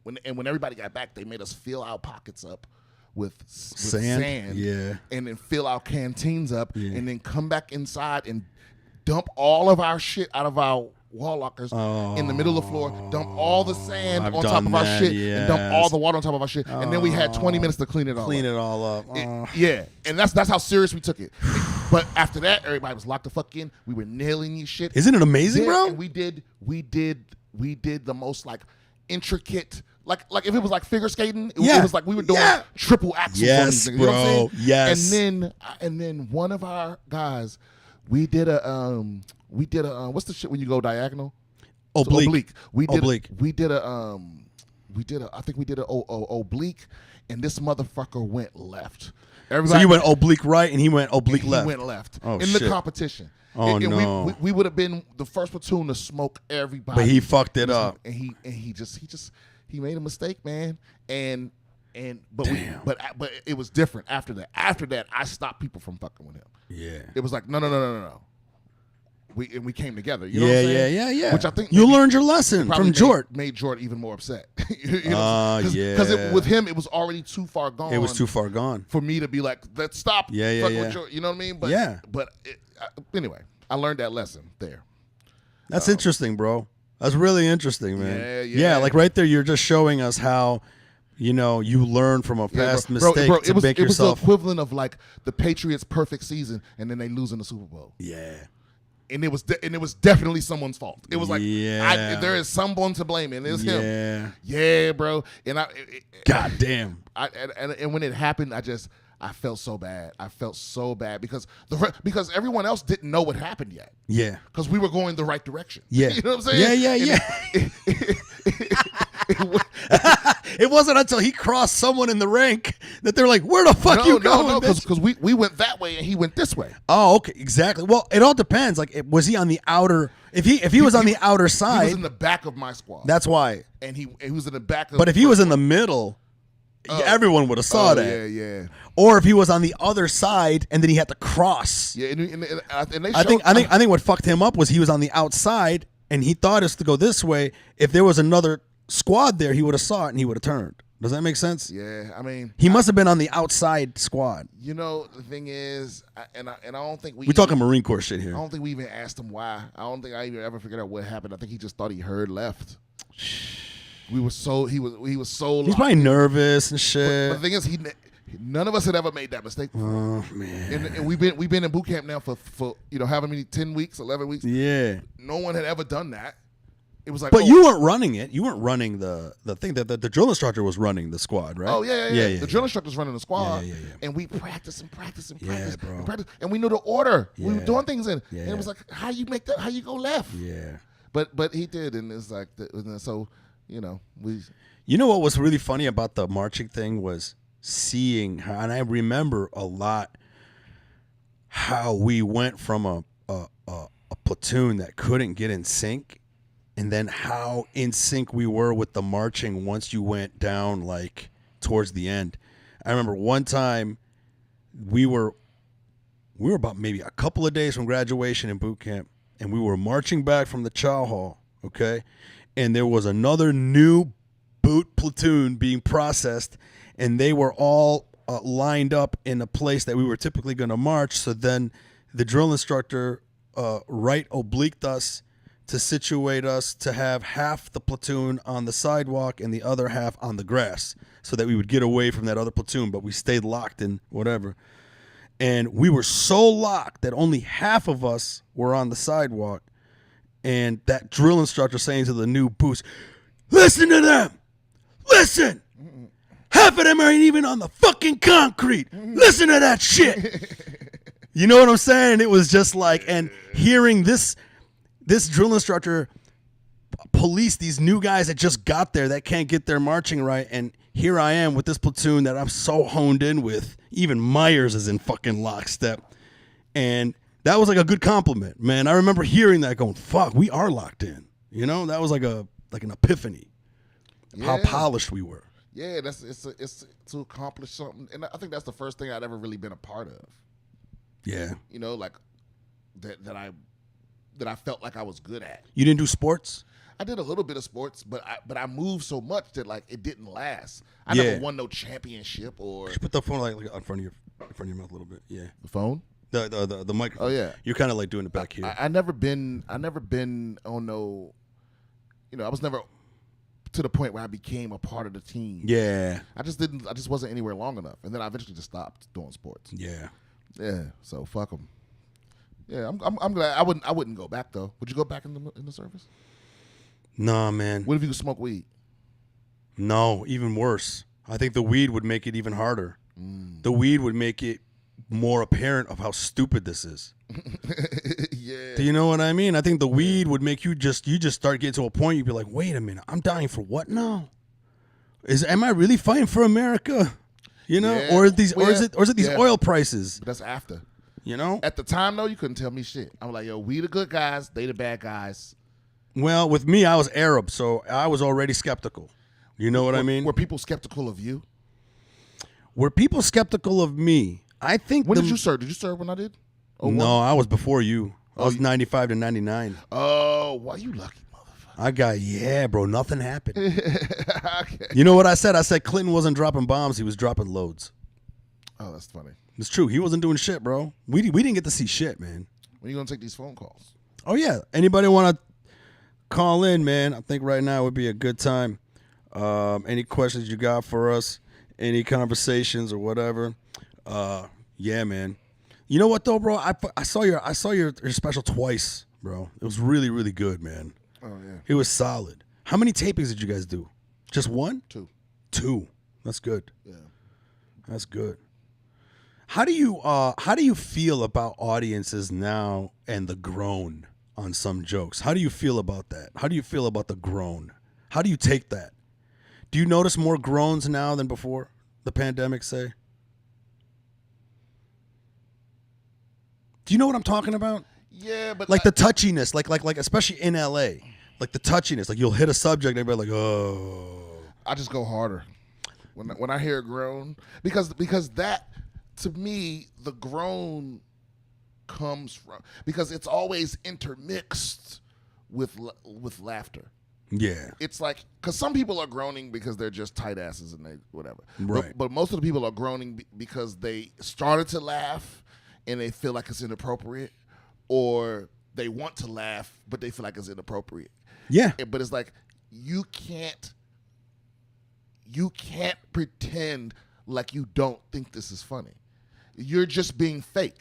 S3: When everybody got back, they made us fill our pockets up with sand,
S2: yeah,
S3: and then fill our canteens up, and then come back inside and dump all of our shit out of our wall lockers in the middle of the floor, dump all the sand on top of our shit, and dump all the water on top of our shit, and then we had 20 minutes to clean it all up. And that's how serious we took it. But after that, everybody was locked the fuck in. We were nailing these shit.
S2: Isn't it amazing, bro?
S3: And we did the most intricate. Like if it was like figure skating, it was like we were doing triple axels.
S2: Yes,
S3: on these things,
S2: bro.
S3: You know what I'm saying?
S2: Yes.
S3: And then one of our guys, we did a what's the shit when you go diagonal?
S2: Oblique.
S3: We did a I think we did a oblique, and this motherfucker went left.
S2: So you went oblique right, and he went oblique left.
S3: He went left
S2: in
S3: the competition.
S2: Oh,
S3: and
S2: no.
S3: We would have been the first platoon to smoke everybody.
S2: But he fucked it up.
S3: And he made a mistake, man. But it was different after that. After that, I stopped people from fucking with him.
S2: Yeah.
S3: It was like, no. We came together. You know what I'm saying?
S2: Yeah.
S3: Which I think
S2: you learned your lesson from Jort.
S3: Made Jort even more upset. Because with him, it was already too far gone.
S2: It was too far gone
S3: for me to be like, let's stop.
S2: Yeah.
S3: With Jort, you know what I mean? But anyway, I learned that lesson there.
S2: That's interesting, bro. That's really interesting, man.
S3: Yeah.
S2: Like right there, you're just showing us how, you learn from a past mistake to make yourself.
S3: It was the equivalent of like the Patriots' perfect season, and then they lose in the Super Bowl.
S2: Yeah.
S3: And it was definitely someone's fault. It was like, there is someone to blame, and it's him. Yeah, bro. And
S2: God damn.
S3: And when it happened, I felt so bad. I felt so bad because everyone else didn't know what happened yet.
S2: Yeah.
S3: Because we were going the right direction.
S2: Yeah.
S3: You know what I'm saying?
S2: Yeah. It wasn't until he crossed someone in the rank that they're like, where the fuck you going?
S3: No, because we went that way and he went this way.
S2: Oh, okay, exactly. Well, it all depends. Like, was he on the outer? If he was on the outer side,
S3: he was in the back of my squad.
S2: That's why.
S3: And he was in the back of.
S2: But if he was in the middle, everyone would have saw that.
S3: Yeah.
S2: Or if he was on the other side and then he had to cross.
S3: Yeah, and they
S2: I think what fucked him up was he was on the outside and he thought us to go this way. If there was another squad there, he would have saw it and he would have turned. Does that make sense?
S3: Yeah, I mean,
S2: he must have been on the outside squad.
S3: You know, the thing is, I don't think
S2: we're talking Marine Corps shit here.
S3: I don't think we even asked him why. I don't think I even ever figured out what happened. I think he just thought he heard left. He was so
S2: He's probably nervous and shit.
S3: But the thing is, none of us had ever made that mistake before.
S2: Oh man!
S3: And we've been in boot camp now for however many 10 weeks, 11 weeks.
S2: Yeah.
S3: No one had ever done that. It was like,
S2: but you weren't running it. You weren't running the thing that the drill instructor was running the squad, right?
S3: Oh yeah. The drill instructor was running the squad, and we practiced and we knew the order. Yeah. We were doing things and it was like, how you make that? How you go left?
S2: Yeah.
S3: But he did, and it's like so. We.
S2: You know what was really funny about the marching thing was seeing how, and I remember a lot how we went from a platoon that couldn't get in sync, and then how in sync we were with the marching once you went down like towards the end. I remember one time we were about maybe a couple of days from graduation in boot camp, and we were marching back from the chow hall, okay? And there was another new boot platoon being processed, and they were all lined up in a place that we were typically going to march. So then the drill instructor right obliqued us to situate us to have half the platoon on the sidewalk and the other half on the grass so that we would get away from that other platoon, but we stayed locked in whatever. And we were so locked that only half of us were on the sidewalk. And that drill instructor saying to the new boots, listen to them. Listen. Half of them aren't even on the fucking concrete. Listen to that shit. You know what I'm saying? It was just like, and hearing this drill instructor police these new guys that just got there that can't get their marching right. And here I am with this platoon that I'm so honed in with. Even Myers is in fucking lockstep. And that was like a good compliment, man. I remember hearing that going, fuck, we are locked in. You know, that was like an epiphany of how polished we were.
S3: Yeah, it's to accomplish something. And I think that's the first thing I'd ever really been a part of.
S2: Yeah.
S3: You know, like that I felt like I was good at.
S2: You didn't do sports?
S3: I did a little bit of sports, but I moved so much that like it didn't last. I never won no championship or.
S2: Just put the phone like in front of your mouth a little bit. Yeah.
S3: The phone?
S2: The microphone.
S3: Oh yeah.
S2: You're kind of like doing it back here.
S3: I never been on no. I was never to the point where I became a part of the team.
S2: Yeah.
S3: I just wasn't anywhere long enough, and then I eventually just stopped doing sports.
S2: Yeah.
S3: Yeah. So fuck them. Yeah, I'm glad. I wouldn't go back though. Would you go back in the service?
S2: Nah, man.
S3: What if you could smoke weed?
S2: No, even worse. I think the weed would make it even harder. The weed would make it more apparent of how stupid this is.
S3: Yeah.
S2: Do you know what I mean? I think the weed would make you just start getting to a point you'd be like, wait a minute, I'm dying for what now? Am I really fighting for America? You know,
S3: yeah.
S2: or is it these oil prices?
S3: But that's after.
S2: You know?
S3: At the time though, you couldn't tell me shit. I'm like, yo, we the good guys, they the bad guys.
S2: Well, with me, I was Arab, so I was already skeptical. You know what I mean?
S3: Were people skeptical of you?
S2: Were people skeptical of me? I think.
S3: When did you serve? Did you serve when I did?
S2: No, I was before you. I was 95 to 99.
S3: Oh, why you lucky, motherfucker?
S2: Bro, nothing happened.
S3: Okay.
S2: You know what I said? I said Clinton wasn't dropping bombs. He was dropping loads.
S3: Oh, that's funny.
S2: It's true. He wasn't doing shit, bro. We didn't get to see shit, man.
S3: When are you going to take these phone calls?
S2: Oh, yeah. Anybody want to call in, man? I think right now would be a good time. Any questions you got for us? Any conversations or whatever? Yeah, man. You know what though, bro? I saw your special twice, bro. It was really, really good, man.
S3: Oh yeah.
S2: It was solid. How many tapings did you guys do? Just one? Two. That's good.
S3: Yeah.
S2: That's good. How do you feel about audiences now and the groan on some jokes? How do you feel about that? How do you feel about the groan? How do you take that? Do you notice more groans now than before the pandemic, say? Do you know what I'm talking about?
S3: Yeah, but
S2: like the touchiness, like especially in LA, like the touchiness, like you'll hit a subject and everybody like, oh.
S3: I just go harder. When I hear groan, because that, to me, the groan comes from, because it's always intermixed with laughter.
S2: Yeah.
S3: It's like, because some people are groaning because they're just tight asses and they whatever.
S2: Right.
S3: But most of the people are groaning because they started to laugh and they feel like it's inappropriate, or they want to laugh but they feel like it's inappropriate.
S2: Yeah.
S3: But it's like, you can't pretend like you don't think this is funny. You're just being fake.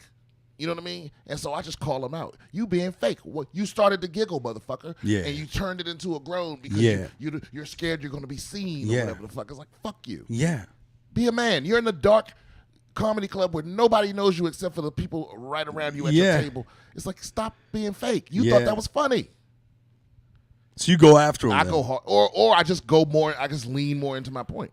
S3: You know what I mean? And so I just call them out. You being fake. You started to giggle, motherfucker.
S2: Yeah.
S3: And you turned it into a groan because you're scared you're going to be seen or whatever the fuck. It's like, fuck you.
S2: Yeah.
S3: Be a man. You're in the dark comedy club where nobody knows you except for the people right around you at your table. It's like, stop being fake. You thought that was funny.
S2: So you go after him.
S3: I go hard, or I just go more. I just lean more into my point.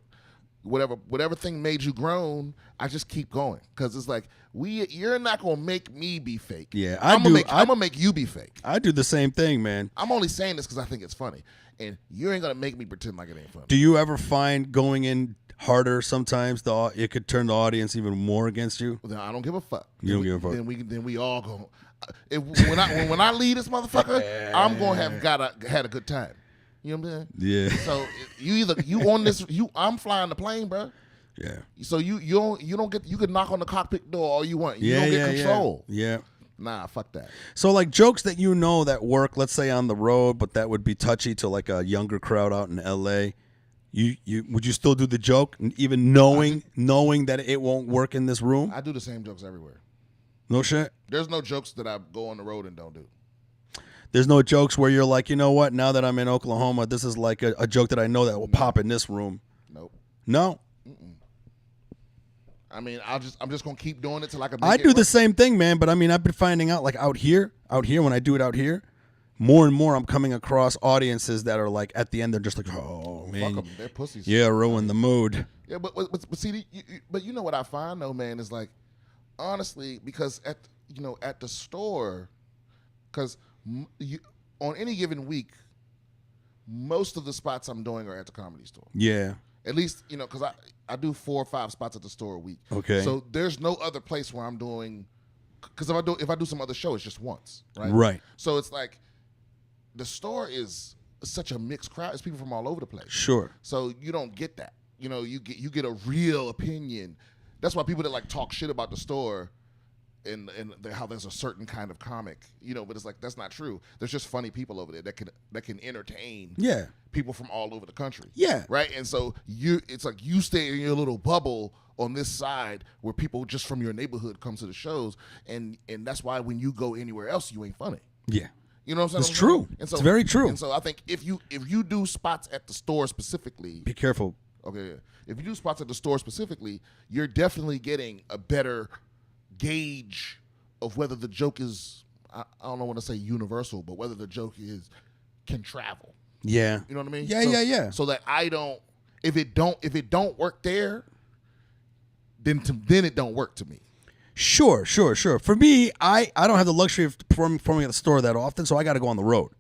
S3: Whatever thing made you groan, I just keep going, because it's like, you're not gonna make me be fake.
S2: Yeah,
S3: I'm gonna make you be fake.
S2: I do the same thing, man.
S3: I'm only saying this because I think it's funny, and you ain't gonna make me pretend like it ain't funny.
S2: Do you ever find going in harder sometimes it could turn the audience even more against you?
S3: Then I don't give a fuck.
S2: You don't give a fuck.
S3: Then we all go. When I leave this motherfucker, I'm gonna have had a good time. You know what I'm saying?
S2: Yeah.
S3: So you on this, I'm flying the plane, bro.
S2: Yeah.
S3: So you don't get, you can knock on the cockpit door all you want. You don't get control.
S2: Yeah.
S3: Nah, fuck that.
S2: So like jokes that that work, let's say on the road, but that would be touchy to like a younger crowd out in LA. You would you still do the joke even knowing that it won't work in this room?
S3: I do the same jokes everywhere.
S2: No shit.
S3: There's no jokes that I go on the road and don't do.
S2: There's no jokes where you're like, you know what? Now that I'm in Oklahoma, this is like a joke that I know that will pop in this room.
S3: Nope.
S2: No.
S3: I mean, I'm just gonna keep doing it till I can.
S2: I do the same thing, man. But I mean, I've been finding out like out here when I do it out here, more and more I'm coming across audiences that are like at the end they're just like, oh man,
S3: fuck 'em. They're pussies.
S2: Yeah, ruin the mood.
S3: Yeah, but see, but you know what I find though, man, is like, honestly, because at the store, because on any given week, most of the spots I'm doing are at the Comedy Store.
S2: Yeah.
S3: At least, because I do 4 or 5 spots at the store a week.
S2: Okay.
S3: So there's no other place where I'm doing, because if I do some other show, it's just once, right?
S2: Right.
S3: So it's like, the store is such a mixed crowd. It's people from all over the place.
S2: Sure.
S3: So you don't get that. You get a real opinion. That's why people that like talk shit about the store and how there's a certain kind of comic, but it's like, that's not true. There's just funny people over there that can entertain people from all over the country.
S2: Yeah.
S3: Right? And so it's like you stay in your little bubble on this side where people just from your neighborhood come to the shows, and that's why when you go anywhere else, you ain't funny.
S2: Yeah.
S3: You know what I'm saying?
S2: It's true.
S3: And so,
S2: it's very true.
S3: And so I think if you do spots at the store specifically,
S2: be careful.
S3: Okay. If you do spots at the store specifically, you're definitely getting a better gauge of whether the joke is, I don't want to say universal, but whether the joke can travel.
S2: Yeah.
S3: You know what I mean?
S2: Yeah.
S3: So that if it don't work there, then it don't work to me.
S2: Sure. For me, I don't have the luxury of performing at the store that often, so I got to go on the road.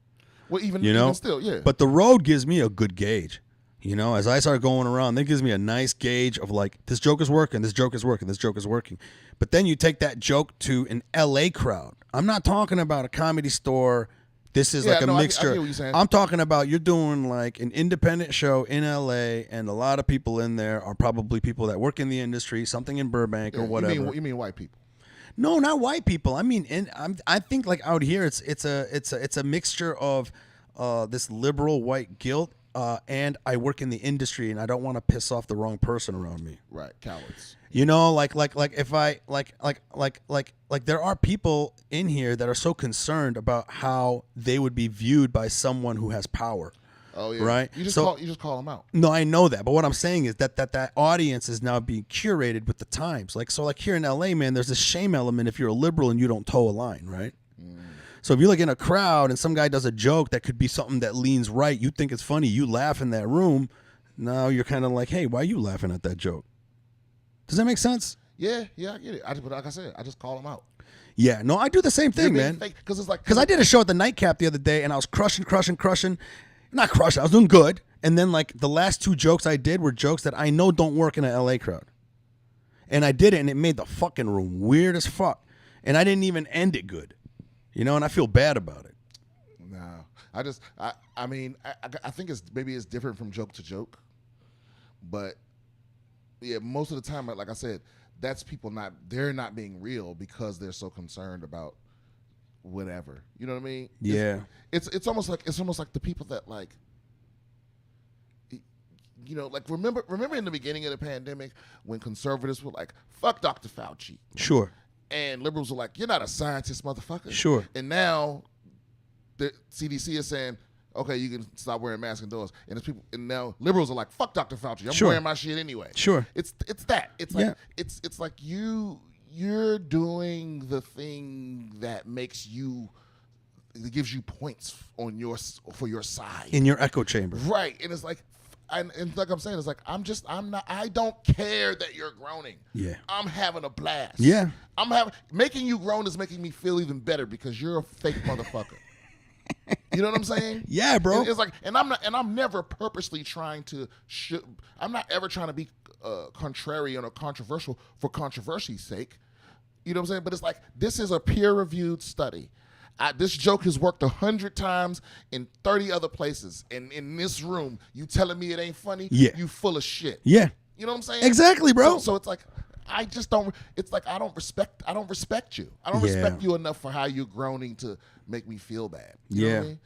S3: Well, even still, yeah.
S2: But the road gives me a good gauge. As I start going around, that gives me a nice gauge of like, this joke is working, this joke is working, this joke is working. But then you take that joke to an LA crowd. I'm not talking about a comedy store. This is like a mixture.
S3: I get what you're saying.
S2: I'm talking about you're doing like an independent show in LA, and a lot of people in there are probably people that work in the industry, something in Burbank or whatever.
S3: You mean white people?
S2: No, not white people. I mean, I think like out here, it's a mixture of this liberal white guilt. And I work in the industry, and I don't want to piss off the wrong person around me.
S3: Right, cowards.
S2: Like if I like there are people in here that are so concerned about how they would be viewed by someone who has power.
S3: Oh yeah,
S2: right.
S3: You just call them out.
S2: No, I know that, but what I'm saying is that audience is now being curated with the times. Like here in LA, man, there's this shame element if you're a liberal and you don't toe a line, right? So if you're like in a crowd and some guy does a joke that could be something that leans right, you think it's funny, you laugh in that room. Now you're kind of like, hey, why are you laughing at that joke? Does that make sense?
S3: Yeah, I get it. But like I said, I just call them out.
S2: Yeah, no, I do the same thing, man.
S3: Because it's like,
S2: I did a show at the Nightcap the other day, and I was crushing. Not crushing. I was doing good, And then like the last 2 jokes I did were jokes that I know don't work in an LA crowd. And I did it, and it made the fucking room weird as fuck. And I didn't even end it good, you know. And I feel bad about it.
S3: No, I mean, I think maybe it's different from joke to joke, but yeah, most of the time, like I said, that's people they're not being real because they're so concerned about whatever. You know what I mean?
S2: Yeah.
S3: It's almost like the people that like. You know, like remember in the beginning of the pandemic when conservatives were like, "Fuck Dr. Fauci,"
S2: Sure.
S3: and liberals were like, "You're not a scientist, motherfucker."
S2: Sure.
S3: And now the CDC is saying, "Okay, you can stop wearing masks indoors." And it's people, and now liberals are like, "Fuck Dr. Fauci. I'm wearing my shit anyway."
S2: Sure.
S3: It's that. It's like it's like you're doing the thing that makes you. It gives you points for your side
S2: In your echo chamber.
S3: right? And it's like. And like I'm saying, it's like I don't care that you're groaning.
S2: Yeah.
S3: I'm having a blast.
S2: Yeah.
S3: Making you groan is making me feel even better because you're a fake motherfucker. You know what I'm saying?
S2: Yeah, bro.
S3: It's like, and I'm never purposely trying to. I'm not ever trying to be contrarian or controversial for controversy's sake. You know what I'm saying? But it's like this is a peer-reviewed study. This joke has worked 100 times in 30 other places, and in this room, you telling me it ain't funny?
S2: Yeah.
S3: You full of shit.
S2: Yeah.
S3: You know what I'm saying?
S2: Exactly, bro.
S3: So it's like I just don't. It's like I don't respect you. I don't respect you enough for how you're groaning to make me feel bad. You know what I mean?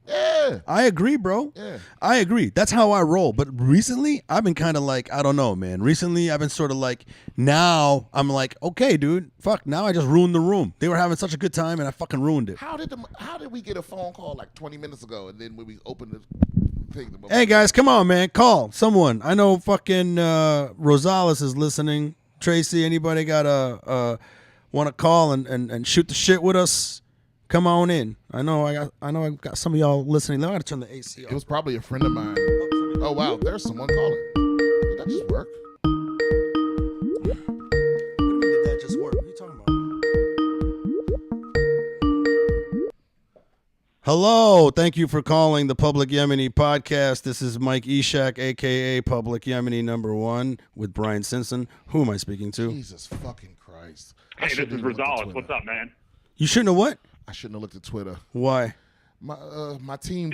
S3: Yeah.
S2: I agree, bro.
S3: Yeah.
S2: I agree. That's how I roll. But recently, I've been kind of like, I don't know, man. Recently, I've been sort of like, now I'm like, okay, dude, fuck. Now I just ruined the room. They were having such a good time, and I fucking ruined it.
S3: How did we get a phone call like 20 minutes ago, and then when we opened the thing,
S2: Hey guys, come on, man, call someone. I know fucking Rosales is listening. Tracy, anybody got want to call and shoot the shit with us? Come on in. I know I got some of y'all listening. Now I gotta turn the AC off.
S3: It was probably a friend of mine. Oh wow, there's someone calling. Did that just work?
S2: What do you mean, did that just work? What are you talking about? Hello, thank you for calling the Public Yemeni podcast. This is Mike Eshaq, aka Public Yemeni #1, with Brian Simpson. Who am I speaking to?
S3: Jesus fucking Christ!
S4: Hey, this is Rosales. What's up, man?
S2: You shouldn't have what?
S3: I shouldn't have looked at Twitter.
S2: Why?
S3: My team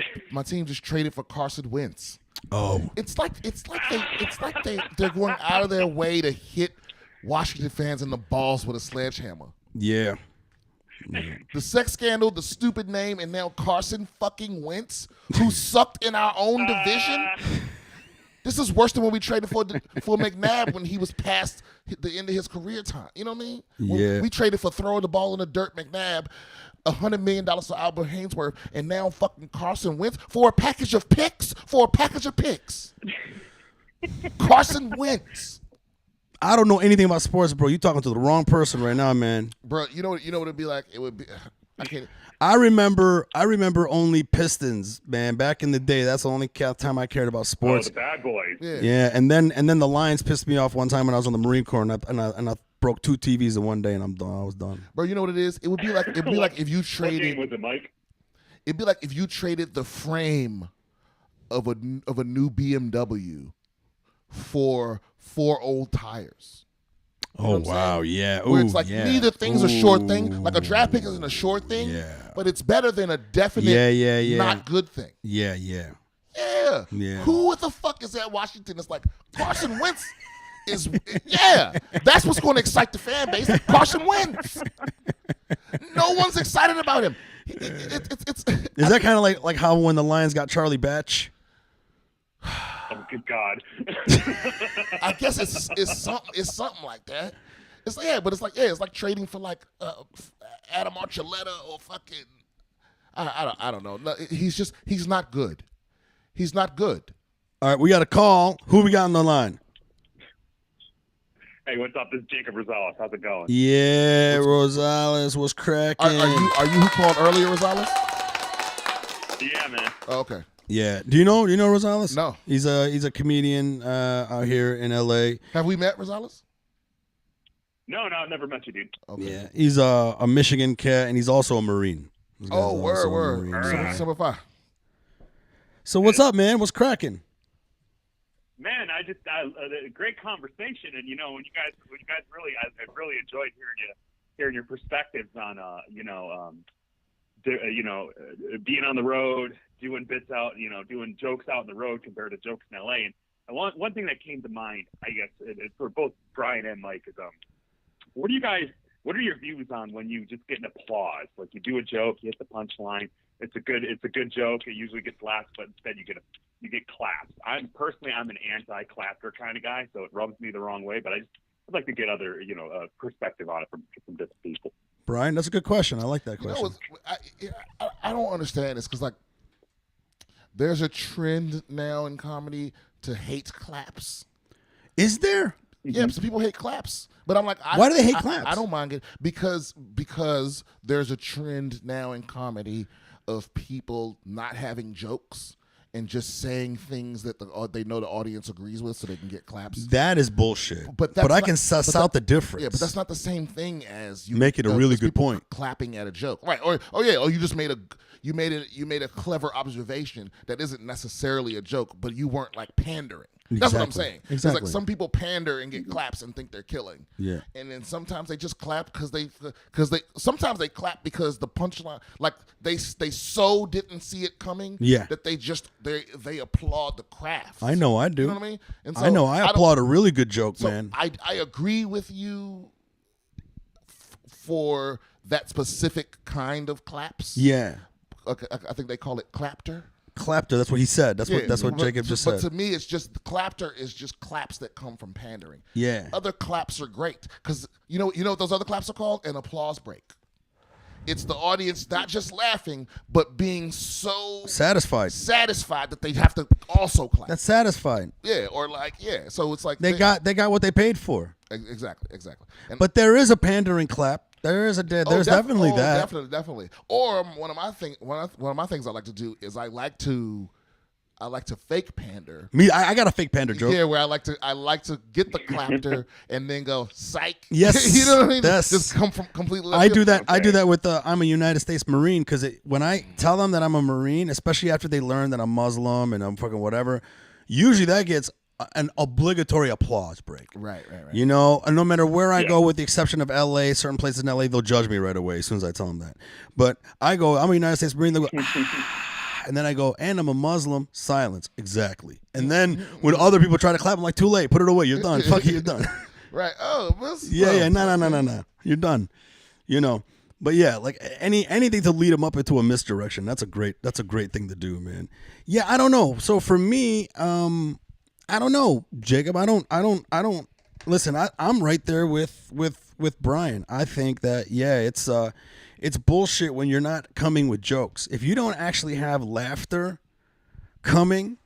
S3: just traded for Carson Wentz.
S2: Oh,
S3: It's like they're going out of their way to hit Washington fans in the balls with a sledgehammer.
S2: yeah.
S3: The sex scandal, the stupid name, and now Carson fucking Wentz, who sucked in our own division. This is worse than when we traded for McNabb when he was past the end of his career time. You know what I mean?
S2: Yeah.
S3: We traded for throwing the ball in the dirt McNabb, $100 million for Albert Hainsworth, and now fucking Carson Wentz for a package of picks. Carson Wentz.
S2: I don't know anything about sports, bro. You talking to the wrong person right now, man.
S3: Bro, you know what it'd be like? It would be I can't.
S2: I remember only Pistons, man. Back in the day, that's the only time I cared about
S4: Oh,
S2: sports.
S4: the bad boys.
S2: Yeah, and then the Lions pissed me off one time when I was on the Marine Corps, and I broke 2 TVs in one day, and I was done.
S3: Bro, you know what it is? It'd be like if you
S4: What
S3: traded.
S4: game was it, Mike?
S3: It'd be like if you traded the frame of a new BMW for 4 old tires. You know
S2: Oh
S3: what I'm
S2: wow,
S3: saying?
S2: yeah.
S3: Where it's
S2: Ooh,
S3: like
S2: yeah.
S3: neither thing's a short thing. Like a draft pick isn't a short thing.
S2: Yeah.
S3: But it's better than a definite
S2: Yeah.
S3: not good thing.
S2: Yeah.
S3: Yeah.
S2: Yeah.
S3: Who the fuck is at Washington? It's like Carson Wentz is that's what's going to excite the fan base. Carson Wentz. No one's excited about him. It's
S2: Is that kind of like how when the Lions got Charlie Batch?
S4: Oh, good God.
S3: I guess it's something like that. It's like trading for like Adam Archuleta or fucking I don't know. No, he's not good. He's not good.
S2: All right, we got a call. Who we got on the line?
S4: Hey, what's up? This is Jacob Rosales. How's it going?
S2: Yeah, Rosales was cracking.
S3: Are you who called earlier, Rosales?
S4: Yeah, man.
S3: Oh, okay.
S2: Yeah. Do you know Rosales?
S3: No.
S2: He's a comedian out here in LA.
S3: Have we met Rosales?
S4: No, never met you, dude.
S3: Okay.
S2: Yeah. He's a Michigan cat, and he's also a Marine. This guy's
S3: Oh,
S2: also a
S3: word.
S2: Marine.
S4: All right.
S3: Simplify.
S2: So what's up, man? What's cracking?
S4: Man, a great conversation, and when you guys really, I really enjoyed hearing your perspectives on being on the road, doing bits out, doing jokes out on the road compared to jokes in LA. And one thing that came to mind, I guess, for both Brian and Mike is what are your views on when you just get an applause? Like you do a joke, you hit the punchline, it's a good joke, it usually gets laughs, but instead you get claps. I'm an anti-clapper kind of guy, so it rubs me the wrong way, but I'd like to get other, perspective on it from different people.
S2: Brian, that's a good question. I like that question.
S3: I don't understand this because, like, there's a trend now in comedy to hate claps.
S2: Is there?
S3: Yeah, some people hate claps. But I'm like,
S2: why do they hate claps?
S3: I don't mind it because there's a trend now in comedy of people not having jokes and just saying things that they know the audience agrees with so they can get claps.
S2: That is bullshit.
S3: But
S2: I can suss out the difference.
S3: Yeah, but that's not the same thing as you
S2: make it a really good point.
S3: Clapping at a joke, right? Or you just made a clever observation that isn't necessarily a joke, but you weren't like pandering. That's what I'm saying.
S2: Exactly.
S3: It's like some people pander and get claps and think they're killing.
S2: Yeah.
S3: And then sometimes they just clap because sometimes they clap because the punchline, like they so didn't see it coming.
S2: Yeah.
S3: That they applaud the craft.
S2: I know I do.
S3: You know what I mean? And so
S2: I know I applaud a really good joke, man.
S3: I agree with you for that specific kind of claps.
S2: Yeah.
S3: Okay, I think they call it clapter.
S2: Clapter, that's what he said. That's what Jacob just said.
S3: But to me, it's just clapter is just claps that come from pandering.
S2: Yeah.
S3: Other claps are great because you know what those other claps are called? An applause break. It's the audience not just laughing but being so
S2: satisfied
S3: that they have to also clap.
S2: That's satisfied.
S3: Yeah, or like so it's like
S2: they got what they paid for.
S3: Exactly.
S2: But there is a pandering clap. There's definitely that.
S3: Definitely. Or one of my things I like to do is I like to fake pander.
S2: I got a fake pander joke.
S3: Yeah, where I like to get the clapter and then go psych.
S2: Yes,
S3: you know what I mean.
S2: That's,
S3: just come from completely.
S2: I do that. Okay. I do that with I'm a United States Marine because when I tell them that I'm a Marine, especially after they learn that I'm Muslim and I'm fucking whatever, usually that gets an obligatory applause break.
S3: Right.
S2: And no matter where I go, with the exception of LA, certain places in LA, they'll judge me right away as soon as I tell them that. But I go, I'm a United States Marine, they'll go, and then I go, and I'm a Muslim, silence. Exactly. And then when other people try to clap, I'm like, too late, put it away, you're done. Fuck it, you're done.
S3: Right. Oh,
S2: no. You're done. But yeah, like anything to lead them up into a misdirection, that's a great thing to do, man. Yeah, I don't know. So for me, I don't know, Jacob. I don't listen. I'm right there with Brian. I think that it's bullshit when you're not coming with jokes. If you don't actually have laughter coming,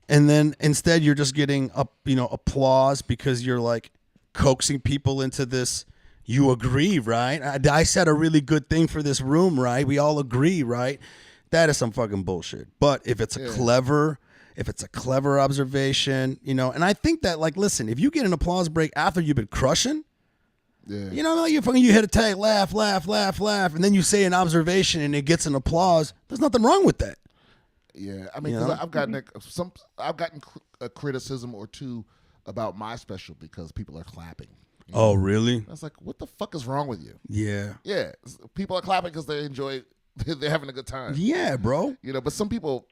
S2: and then instead you're just getting applause because you're like coaxing people into this. You agree, right? I said a really good thing for this room, right? We all agree, right? That is some fucking bullshit. But if it's a clever observation, and I think that, like, listen, if you get an applause break after you've been crushing, you hit a tag, laugh, and then you say an observation and it gets an applause, there's nothing wrong with that.
S3: Yeah, I mean, 'cause I've gotten a criticism or two about my special because people are clapping.
S2: Oh, really?
S3: I was like, what the fuck is wrong with you?
S2: Yeah.
S3: Yeah, people are clapping because they enjoy, they're having a good time.
S2: Yeah, bro.
S3: But some people,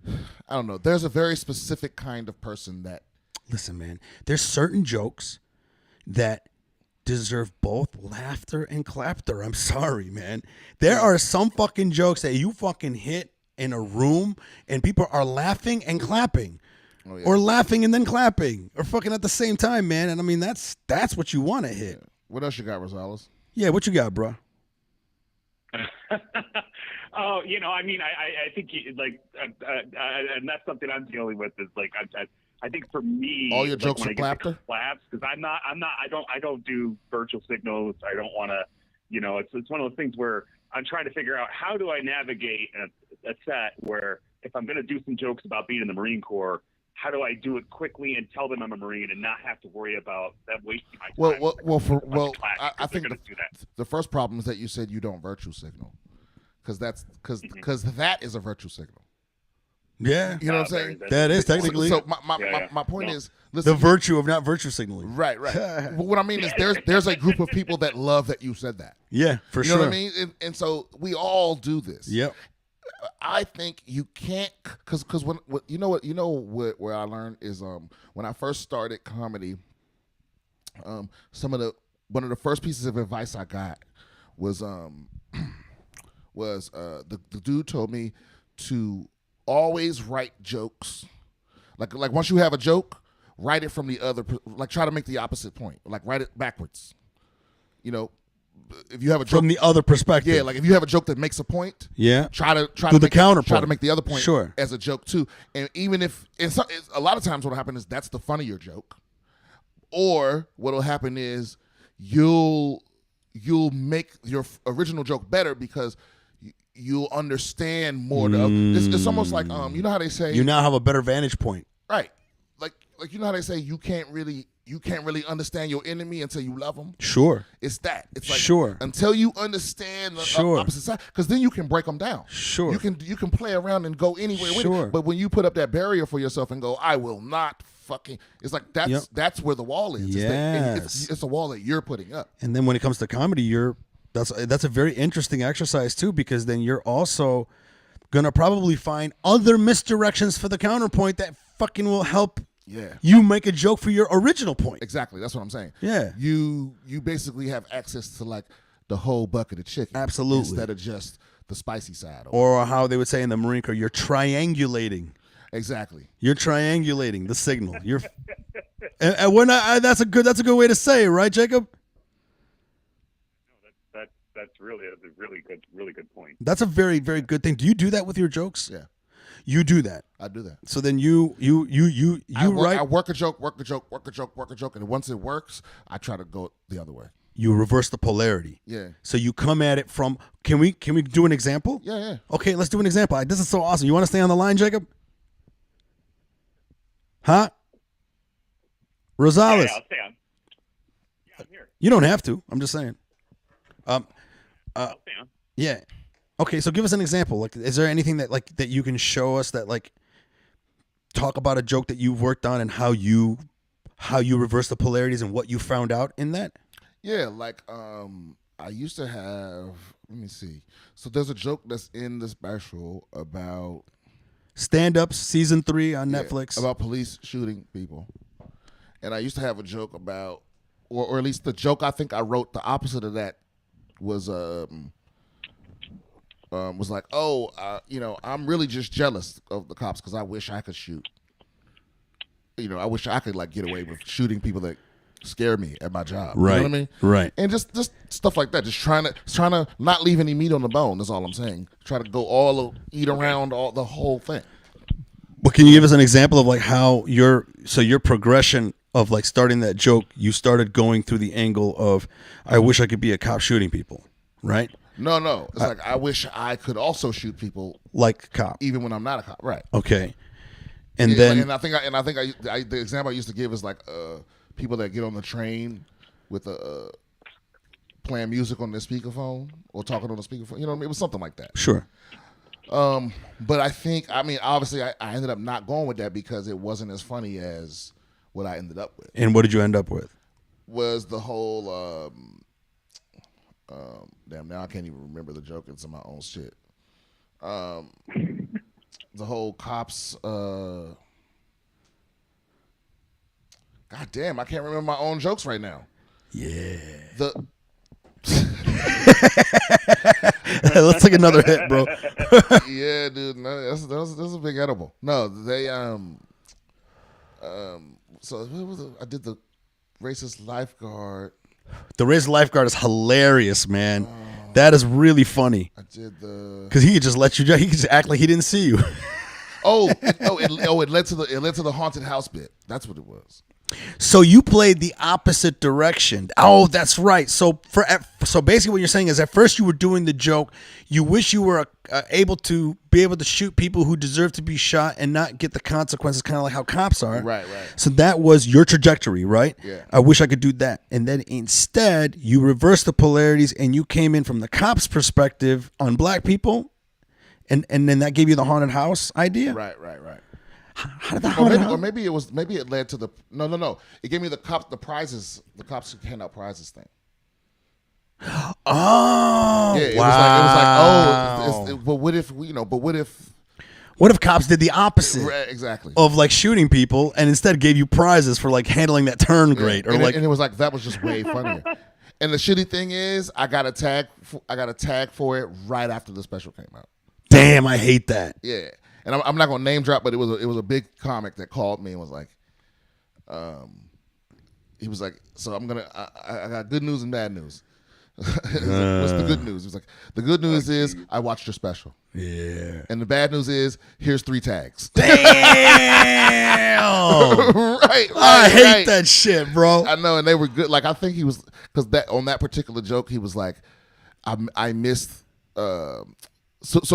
S3: I don't know. There's a very specific kind of person that.
S2: Listen, man, there's certain jokes that deserve both laughter and clapter. I'm sorry, man. There are some fucking jokes that you fucking hit in a room and people are laughing and clapping. Oh, yeah. Or laughing and then clapping. Or fucking at the same time, man. And I mean, that's what you want to hit.
S3: Yeah. What else you got, Rosales?
S2: Yeah, what you got, bro?
S4: Oh, I mean, I think and that's something I'm dealing with is like I think for me,
S3: all your jokes are clapter
S4: claps because I don't do virtual signals. I don't want to, it's one of those things where I'm trying to figure out how do I navigate a set where if I'm going to do some jokes about being in the Marine Corps, how do I do it quickly and tell them I'm a Marine and not have to worry about that wasting my time?
S3: I think the first problem is that you said you don't virtue signal. Because that is a virtue signal.
S2: Yeah.
S3: You know what I'm saying?
S2: That is technically
S3: So
S4: Yeah.
S3: my point
S4: No.
S3: is, listen,
S2: the virtue of not virtue signaling.
S3: right. But what I mean is, there's a group of people that love that you said that.
S2: Yeah, for
S3: You
S2: sure.
S3: know what I mean? And so we all do this.
S2: Yep.
S3: I think you can't, because when where I learned is when I first started comedy, one of the first pieces of advice I got was the dude told me to always write jokes, like once you have a joke, write it from the other, like try to make the opposite point, like write it backwards. You know, if you have a joke
S2: From the other perspective.
S3: yeah, like if you have a joke that makes a point,
S2: Yeah.
S3: try to
S2: Do the
S3: make
S2: counterpoint.
S3: try to make the other point
S2: Sure.
S3: as a joke too. And even if a lot of times what'll happen is that's the funnier joke, or what'll happen is you'll make your original joke better because you'll understand more. It's almost like you know how they say
S2: You now have a better vantage point.
S3: right, like you know how they say you can't really understand your enemy until you love them.
S2: Sure.
S3: It's that. It's like
S2: Sure.
S3: until you understand the
S2: Sure.
S3: opposite side, because then you can break them down.
S2: Sure.
S3: You can play around and go anywhere with
S2: Sure.
S3: it. But when you put up that barrier for yourself and go, I will not fucking. It's like that's where the wall is.
S2: Yes.
S3: It's a wall that you're putting up.
S2: And then when it comes to comedy, that's a very interesting exercise too, because then you're also gonna probably find other misdirections for the counterpoint that fucking will help
S3: Yeah.
S2: you make a joke for your original point.
S3: Exactly. That's what I'm saying.
S2: Yeah.
S3: You basically have access to like the whole bucket of chicken.
S2: Absolutely.
S3: Instead of just the spicy side.
S2: Or how they would say in the Marine Corps, you're triangulating.
S3: Exactly.
S2: You're triangulating the signal. You're, and we're not. That's a good way to say it, right, Jacob?
S4: That's really a really good point.
S2: That's a very, very good thing. Do you do that with your jokes?
S3: Yeah.
S2: You do that.
S3: I do that.
S2: So then you write.
S3: I work a joke, and once it works, I try to go the other way.
S2: You reverse the polarity.
S3: Yeah.
S2: So you come at it from. Can we do an example?
S3: Yeah.
S2: Okay, let's do an example. This is so awesome. You want to stay on the line, Jacob? Huh? Rosales.
S4: Yeah, I'll stay on. Yeah, I'm here.
S2: You don't have to. I'm just saying.
S4: I'll stay on.
S2: Yeah. Okay, so give us an example. Like, is there anything that you can show us that talk about a joke that you've worked on and how you reverse the polarities and what you found out in that?
S3: Yeah, like I used to have. Let me see. So there's a joke that's in the special about
S2: Stand Ups season 3 on Netflix.
S3: about police shooting people, and I used to have a joke about, or at least the joke I think I wrote the opposite of that was like, I'm really just jealous of the cops because I wish I could shoot. I wish I could get away with shooting people that scare me at my job.
S2: Right.
S3: You know what I mean?
S2: Right.
S3: And just stuff like that. Just trying to not leave any meat on the bone. That's all I'm saying. Try to go eat around the whole thing.
S2: But can you give us an example of how your progression of starting that joke? You started going through the angle of, I wish I could be a cop shooting people, right?
S3: No. It's like I wish I could also shoot people
S2: Like cop.
S3: even when I'm not a cop. Right.
S2: Okay. And then
S3: and I think the example I used to give is people that get on the train with playing music on their speakerphone or talking on the speakerphone. You know what I mean? It was something like that.
S2: sure.
S3: But obviously I ended up not going with that because it wasn't as funny as what I ended up with.
S2: And what did you end up with?
S3: Was the whole damn, now I can't even remember the joke. It's in my own shit. The whole cops God damn, I can't remember my own jokes right now.
S2: Yeah.
S3: The
S2: Let's take another hit, bro.
S3: yeah, dude, no, that's a big edible. No, they so what was it? I did the racist lifeguard.
S2: The race lifeguard is hilarious, man. That is really funny.
S3: I did the
S2: Because he could just let you. He could just act like he didn't see you.
S3: it led to the haunted house bit. That's what it was.
S2: So you played the opposite direction. Oh, that's right. So basically, what you're saying is, at first you were doing the joke. You wish you were able to shoot people who deserve to be shot and not get the consequences, kind of like how cops are.
S3: Right.
S2: So that was your trajectory, right?
S3: Yeah.
S2: I wish I could do that. And then instead, you reversed the polarities and you came in from the cops' perspective on black people. and then that gave you the haunted house idea.
S3: Right.
S2: How did the haunted house?
S3: Or maybe it led to the no. It gave me the prizes. The cops who hand out prizes thing.
S2: Oh,
S3: Yeah,
S2: wow.
S3: it was like, but what if
S2: What if cops did the opposite?
S3: Right, exactly.
S2: Of like shooting people and instead gave you prizes for like handling that turn great, or
S3: and
S2: like
S3: it was like that was just way funnier. And the shitty thing is, I got a tag for it right after the special came out.
S2: damn, I hate that.
S3: Yeah, and I'm not gonna name drop, but it was a big comic that called me and was like, he was like, so I got good news and bad news. What's the good news? He was like, the good news is I watched your special.
S2: Yeah.
S3: And the bad news is here's 3 tags.
S2: Damn.
S3: right.
S2: I hate that shit, bro.
S3: I know, and they were good. Like I think he was because that on that particular joke, he was like, I missed. So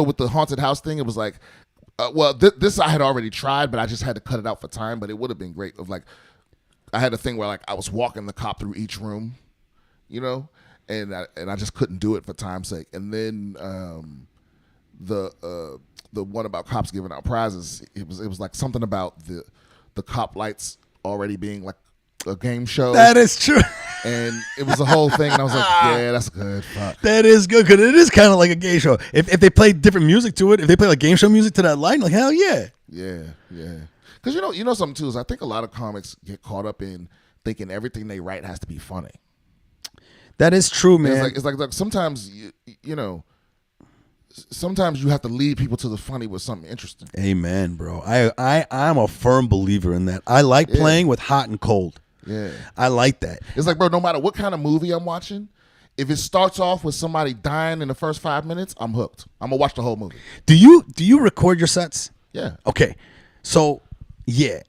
S3: with the haunted house thing, it was like, this I had already tried, but I just had to cut it out for time. But it would have been great. Of like, I had a thing where like I was walking the cop through each room, you know. And I just couldn't do it for time's sake. And then the one about cops giving out prizes, it was like something about the cop lights already being like a game show.
S2: That is true.
S3: And it was a whole thing. And I was like, yeah, that's good. Fuck.
S2: That is good because it is kind of like a game show. If they play different music to it, if they play like game show music to that light, like hell yeah.
S3: Yeah. Because you know something too is I think a lot of comics get caught up in thinking everything they write has to be funny.
S2: That is true, man.
S3: It's like sometimes sometimes you have to lead people to the funny with something interesting.
S2: Amen, bro. I'm a firm believer in that. I like playing with hot and cold.
S3: Yeah,
S2: I like that.
S3: It's like, bro, no matter what kind of movie I'm watching, if it starts off with somebody dying in the first 5 minutes, I'm hooked. I'm gonna watch the whole movie.
S2: Do you record your sets?
S3: Yeah.
S2: Okay. So yeah,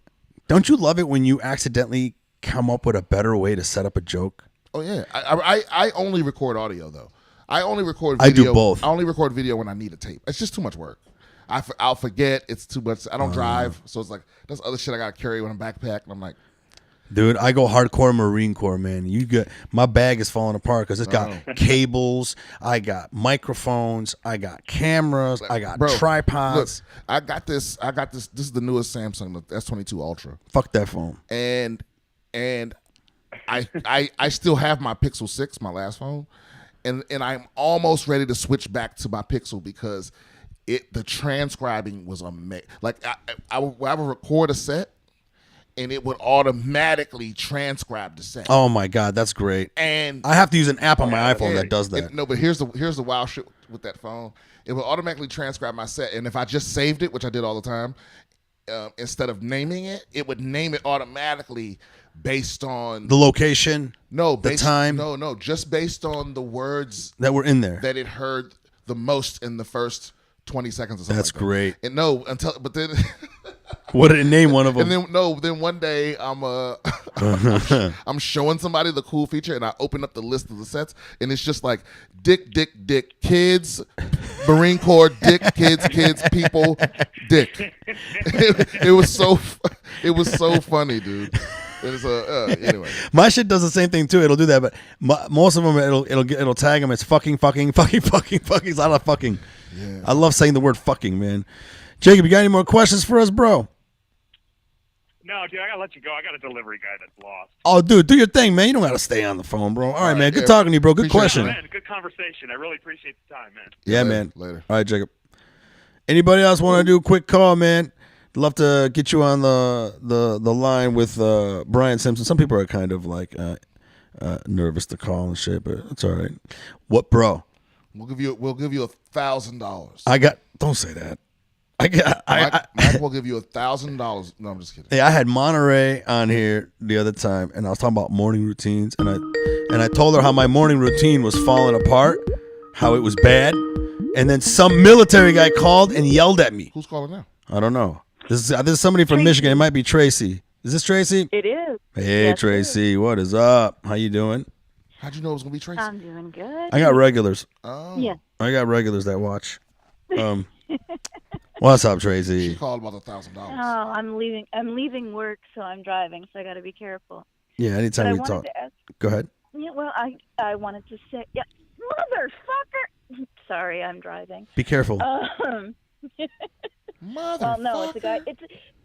S2: don't you love it when you accidentally come up with a better way to set up a joke?
S3: Oh yeah, I only record audio though. I only record video.
S2: I do both.
S3: I only record video when I need a tape. It's just too much work. I'll forget. It's too much. I don't drive, so it's like that's other shit I gotta carry when I'm backpack. And I'm like,
S2: dude, I go hardcore Marine Corps, man. My bag is falling apart because it's got cables. I got microphones. I got cameras. I got tripods.
S3: Look, I got this. This is the newest Samsung, the S22 Ultra.
S2: Fuck that phone.
S3: And I still have my Pixel 6, my last phone, and I'm almost ready to switch back to my Pixel because the transcribing was amazing. Like I would record a set, and it would automatically transcribe the set.
S2: Oh my god, that's great.
S3: And
S2: I have to use an app on my iPhone that does that.
S3: No, but here's the wild shit with that phone. It will automatically transcribe my set, and if I just saved it, which I did all the time, instead of naming it, it would name it automatically based on
S2: the location. The time.
S3: No, just based on the words
S2: that were in there
S3: that it heard the most in the first 20 seconds or something.
S2: That's great.
S3: And but then
S2: what did it name one of them?
S3: And then one day I'm showing somebody the cool feature, and I open up the list of the sets, and it's just like dick, kids, Marine Corps, dick, kids, people, dick. It was so funny, dude. Anyway,
S2: my shit does the same thing too. It'll do that, but most of them it'll tag them as fucking. It's a lot of fucking. Yeah. I love saying the word fucking, man. Jacob, you got any more questions for us, bro?
S4: No, dude, I gotta let you go. I got a delivery guy that's lost.
S2: Oh, dude, do your thing, man. You don't gotta stay on the phone, bro. All right, man. Good talking to you, bro. Good question.
S4: Man, good conversation. I really appreciate the time, man.
S2: Yeah, man.
S3: Later.
S2: All right, Jacob. Anybody else want to do a quick call, man? Love to get you on the line with Brian Simpson. Some people are kind of like nervous to call and shit, but it's all right. What, bro?
S3: We'll give you $1,000.
S2: Don't say that.
S3: Mike will give you $1,000. No, I'm just kidding.
S2: Hey, I had Monterey on here the other time, and I was talking about morning routines, and I told her how my morning routine was falling apart, how it was bad, and then some military guy called and yelled at me.
S3: Who's calling now?
S2: I don't know. This is somebody from Michigan. It might be Tracy. Is this Tracy?
S5: It is.
S2: Hey, yes, Tracy. What is up? How you doing?
S3: How'd you know it was gonna be Tracy?
S5: I'm doing good.
S2: I got regulars.
S3: Oh.
S5: Yeah.
S2: I got regulars that watch. What's up, Tracy?
S3: She called about $1,000.
S5: Oh, I'm leaving work, so I'm driving, so I got to be careful.
S2: Yeah, anytime we talk. Go ahead.
S5: Yeah, well, I wanted to say, yeah, motherfucker. Sorry, I'm driving.
S2: Be careful.
S5: Well, no, it's a guy.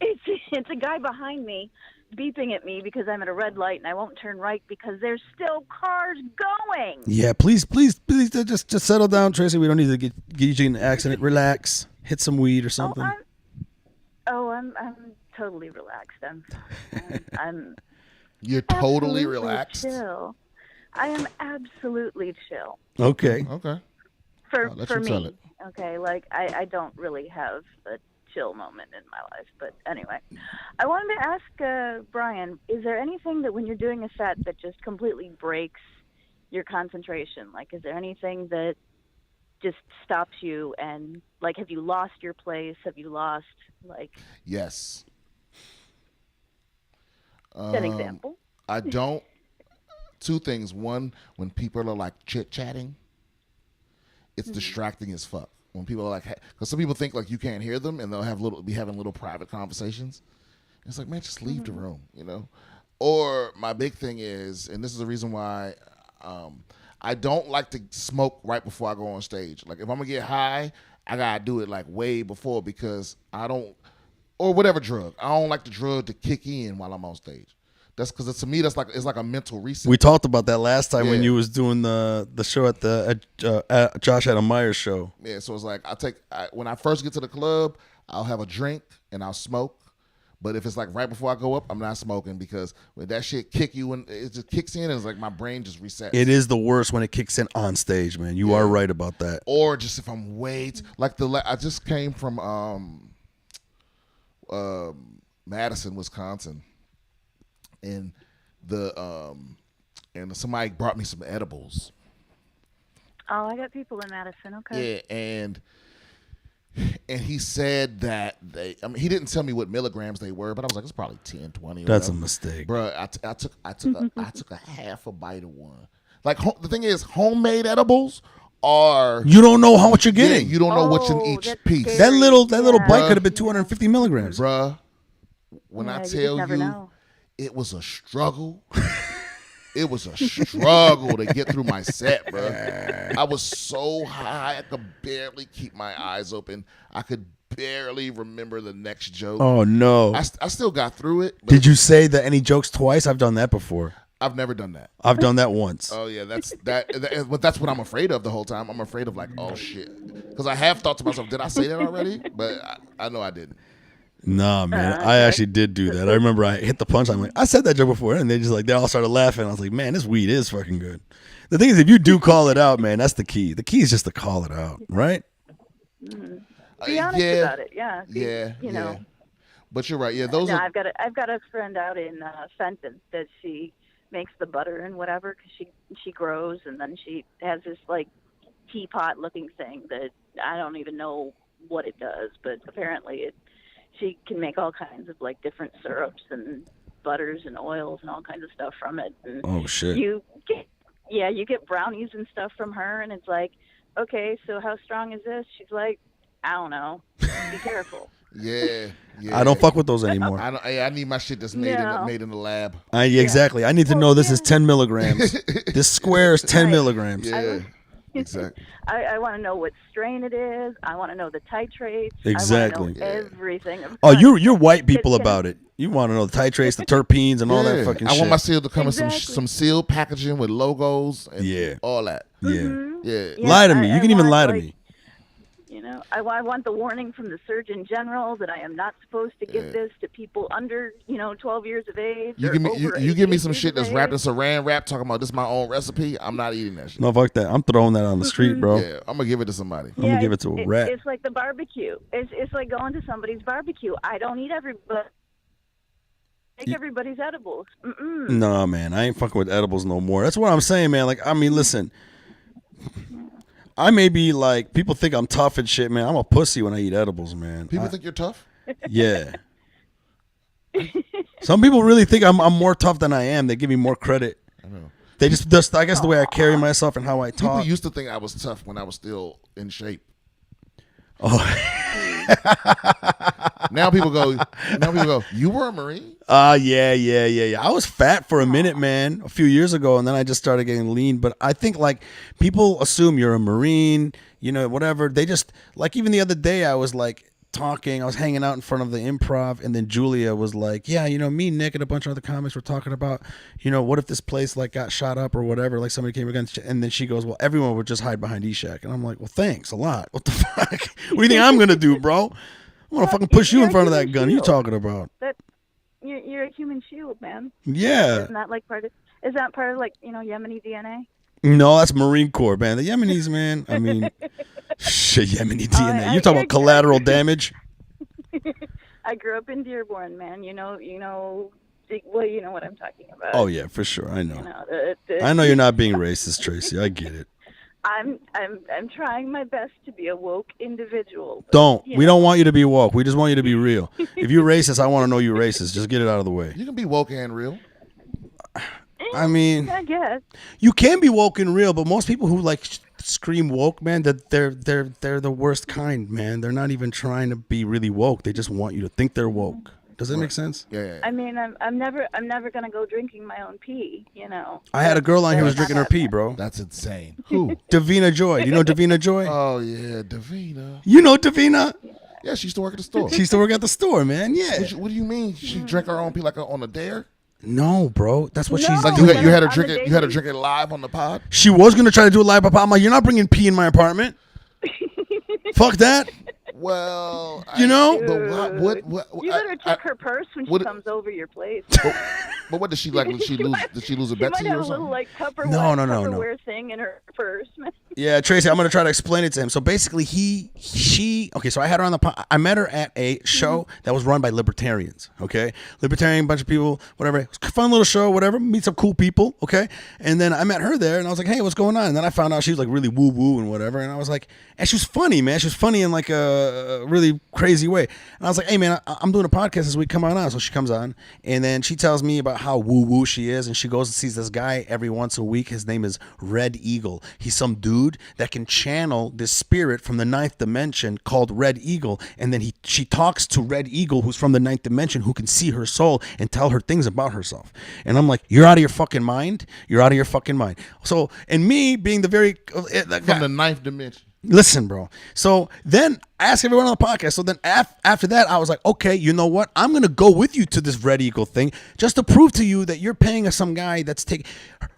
S5: It's a guy behind me, beeping at me because I'm at a red light and I won't turn right because there's still cars going.
S2: Yeah, please, just settle down, Tracy. We don't need to get you in an accident. Relax. Hit some weed or something.
S5: I'm totally relaxed. I'm
S3: You're totally
S5: absolutely
S3: relaxed.
S5: Chill. I am absolutely chill.
S2: Okay.
S3: Okay.
S5: For me. Okay, like I don't really have a chill moment in my life, but anyway, I wanted to ask Brian, is there anything that when you're doing a set that just completely breaks your concentration? Like, is there anything that just stops you and, like, have you lost your place? Have you lost, like...
S3: Yes.
S5: An example?
S3: I don't. Two things. One, when people are, like, chit-chatting, it's distracting as fuck. When people are like, because some people think like you can't hear them, and they'll be having little private conversations. It's like, man, just leave the room, you know. Or my big thing is, and this is the reason why I don't like to smoke right before I go on stage. Like if I'm gonna get high, I gotta do it like way before because I don't, or whatever drug. I don't like the drug to kick in while I'm on stage. That's because to me, it's like a mental reset.
S2: We talked about that last time when you was doing the show at Josh Adam Meyer's show.
S3: Yeah, so it's like when I first get to the club, I'll have a drink and I'll smoke. But if it's like right before I go up, I'm not smoking because when that shit it just kicks in and it's like my brain just resets.
S2: It is the worst when it kicks in on stage, man. You are right about that.
S3: Or just if I'm I just came from Madison, Wisconsin. And somebody brought me some edibles.
S5: Oh, I got people in Madison. Okay.
S3: Yeah, and he said that he didn't tell me what milligrams they were, but I was like, it's probably 10, 20.
S2: That's a mistake,
S3: bro. I took a half a bite of one. Like the thing is, homemade edibles are
S2: you don't know how much you're getting.
S3: Yeah, you don't know what's in each piece.
S5: Scary.
S2: That little bite could have been 250 milligrams,
S3: bruh. When I tell
S5: you,
S3: you. It was a struggle. It was a struggle to get through my set, bro. I was so high, I could barely keep my eyes open. I could barely remember the next joke.
S2: Oh, no.
S3: I still got through it.
S2: Did you say that any jokes twice? I've done that before.
S3: I've never done that.
S2: I've done that once.
S3: Oh, yeah, that's what I'm afraid of the whole time. I'm afraid of like, oh, shit. Because I have thought to myself, did I say that already? But I know I didn't.
S2: Nah, man, I actually did do that. I remember I hit the punch. I'm like, I said that joke before, and they all started laughing. I was like, man, this weed is fucking good. The thing is, if you do call it out, man, that's the key. The key is just to call it out, right?
S5: Be honest about it. Yeah. You know.
S3: But you're right. Yeah, those.
S5: No, I've got a friend out in Fenton that she makes the butter and whatever because she grows, and then she has this like teapot looking thing that I don't even know what it does, but apparently she can make all kinds of like different syrups and butters and oils and all kinds of stuff from it. And
S2: oh shit!
S5: You get brownies and stuff from her, and it's like, okay, so how strong is this? She's like, I don't know. Be careful.
S3: Yeah.
S2: I don't fuck with those anymore.
S3: I need my shit that's made in the lab.
S2: Exactly. I need to know this is 10 milligrams. This square is 10 milligrams.
S3: Yeah. Exactly.
S5: I want to know what strain it is. I want to know the titrates.
S2: Exactly.
S5: I want to know everything.
S2: Oh, you're white people about it. You want to know the titrates, the terpenes, and all that fucking shit.
S3: I want my cereal to come in some sealed packaging with logos and all that.
S2: Yeah. Lie to me. You can even lie to me.
S5: You know, I want the warning from the Surgeon General that I am not supposed to give this to people under, 12 years of age.
S3: You give me some shit that's wrapped in saran wrap talking about this is my own recipe. I'm not eating that shit.
S2: No, fuck that. I'm throwing that on the street, bro.
S3: Yeah, I'm gonna give it to somebody.
S2: I'm gonna give it to a rat.
S5: It's like the barbecue. It's like going to somebody's barbecue. I don't eat everybody. Take everybody's edibles.
S2: No, man, I ain't fucking with edibles no more. That's what I'm saying, man. Like, I mean, listen. I may be like, people think I'm tough and shit, man. I'm a pussy when I eat edibles, man.
S3: People think you're tough?
S2: Yeah. Some people really think I'm more tough than I am. They give me more credit.
S3: I know.
S2: They just I guess the way I carry myself and how I talk.
S3: People used to think I was tough when I was still in shape.
S2: Oh.
S3: Now people go. You were a Marine?
S2: Yeah. I was fat for a minute, man, a few years ago, and then I just started getting lean. But I think like people assume you're a Marine, whatever. They just like even the other day I was like talking, I was hanging out in front of the Improv, and then Julia was like, yeah, me, Nick, and a bunch of other comics were talking about, what if this place like got shot up or whatever, like somebody came against, and then she goes, well, everyone would just hide behind Eshaq, and I'm like, well, thanks a lot. What the fuck? What do you think I'm gonna do, bro? I'm gonna fucking push you in front of that gun. What are you talking about?
S5: You're a human shield, man.
S2: Yeah.
S5: Isn't that like part of like Yemeni DNA?
S2: No, that's Marine Corps, man. The Yemenis, man. I mean, shit, Yemeni DNA. You're talking about collateral damage.
S5: I grew up in Dearborn, man. You know what I'm talking about.
S2: Oh yeah, for sure. I know. I know you're not being racist, Tracy. I get it.
S5: I'm trying my best to be a woke individual.
S2: But, we don't want you to be woke. We just want you to be real. If you're racist, I want to know you're racist. Just get it out of the way.
S3: You can be woke and real.
S2: I mean,
S5: I guess
S2: you can be woke and real, but most people who like scream woke, man, that they're the worst kind, man. They're not even trying to be really woke. They just want you to think they're woke. Does that make sense?
S3: Yeah.
S5: I mean, I'm never gonna go drinking my own pee.
S2: I had a girl on here who was drinking her pee, bro.
S3: That's insane. Who?
S2: Davina Joy. Do you know Davina Joy?
S3: Oh yeah, Davina.
S2: You know Davina?
S3: Yeah, she used to work at the store.
S2: She used to work at the store, man. Yeah.
S3: What do you mean? She drank her own pee like on a dare?
S2: No, bro. That's what she's
S3: like.
S2: doing.
S3: You had her drink it. You had her drink it live on the pod.
S2: She was gonna try to do it live, but I'm like, you're not bringing pee in my apartment. Fuck that.
S3: Well,
S5: but
S3: what?
S5: You better check her purse when she comes over your place.
S3: But what did she like? Did she lose a bet to you or something?
S5: She might have a little like Tupperware thing in her purse.
S2: Yeah, Tracy, I'm gonna try to explain it to him. So basically, so I had her on I met her at a show that was run by libertarians. Okay, libertarian, bunch of people, whatever. It was a fun little show, whatever. Meet some cool people. Okay, and then I met her there, and I was like, hey, what's going on? And then I found out she was like really woo woo and whatever, and I was like, and she was funny, man. She was funny in like a really crazy way. And I was like, hey man, I'm doing a podcast this week. Come on. So she comes on, and then she tells me about how woo woo she is, and she goes and sees this guy every once a week. His name is Red Eagle. He's some dude that can channel this spirit from the 9th dimension called Red Eagle, and then she talks to Red Eagle, who's from the 9th dimension, who can see her soul and tell her things about herself. And I'm like, you're out of your fucking mind. You're out of your fucking mind. So, and me being the very
S3: from the 9th dimension.
S2: Listen, bro. So then I asked everyone on the podcast. So then after that, I was like, okay, you know what? I'm going to go with you to this Red Eagle thing just to prove to you that you're paying some guy that's taking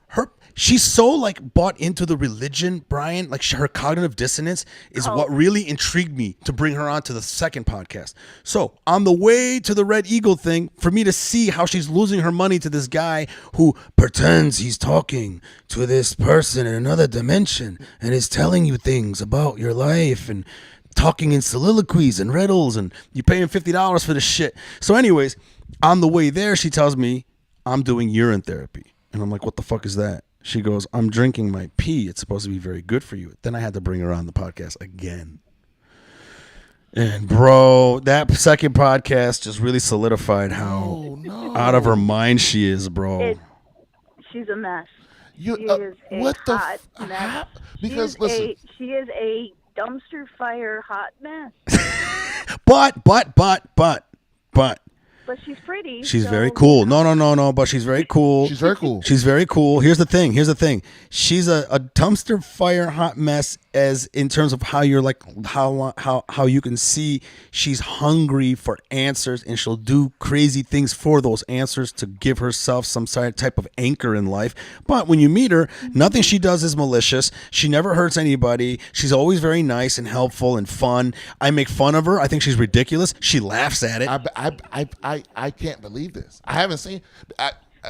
S2: her. She's so like bought into the religion, Brian, like her cognitive dissonance is what really intrigued me to bring her on to the second podcast. So on the way to the Red Eagle thing, for me to see how she's losing her money to this guy who pretends he's talking to this person in another dimension and is telling you things about your life and talking in soliloquies and riddles, and you pay him $50 for this shit. So anyways, on the way there, she tells me I'm doing urine therapy. And I'm like, what the fuck is that? She goes, I'm drinking my pee. It's supposed to be very good for you. Then I had to bring her on the podcast again. And bro, that second podcast just really solidified how out of her mind she is, bro.
S5: She's a mess. She is a
S3: what the
S5: hot mess.
S3: Because listen,
S5: she is a dumpster fire hot mess. But she's pretty.
S2: She's very cool. No. But she's very cool.
S3: She's very cool.
S2: She's very cool. Here's the thing. She's a dumpster fire hot mess, as in terms of how you're like how you can see she's hungry for answers, and she'll do crazy things for those answers to give herself some type of anchor in life. But when you meet her, nothing she does is malicious. She never hurts anybody. She's always very nice and helpful and fun. I make fun of her. I think she's ridiculous. She laughs at it.
S3: I can't believe this. I haven't seen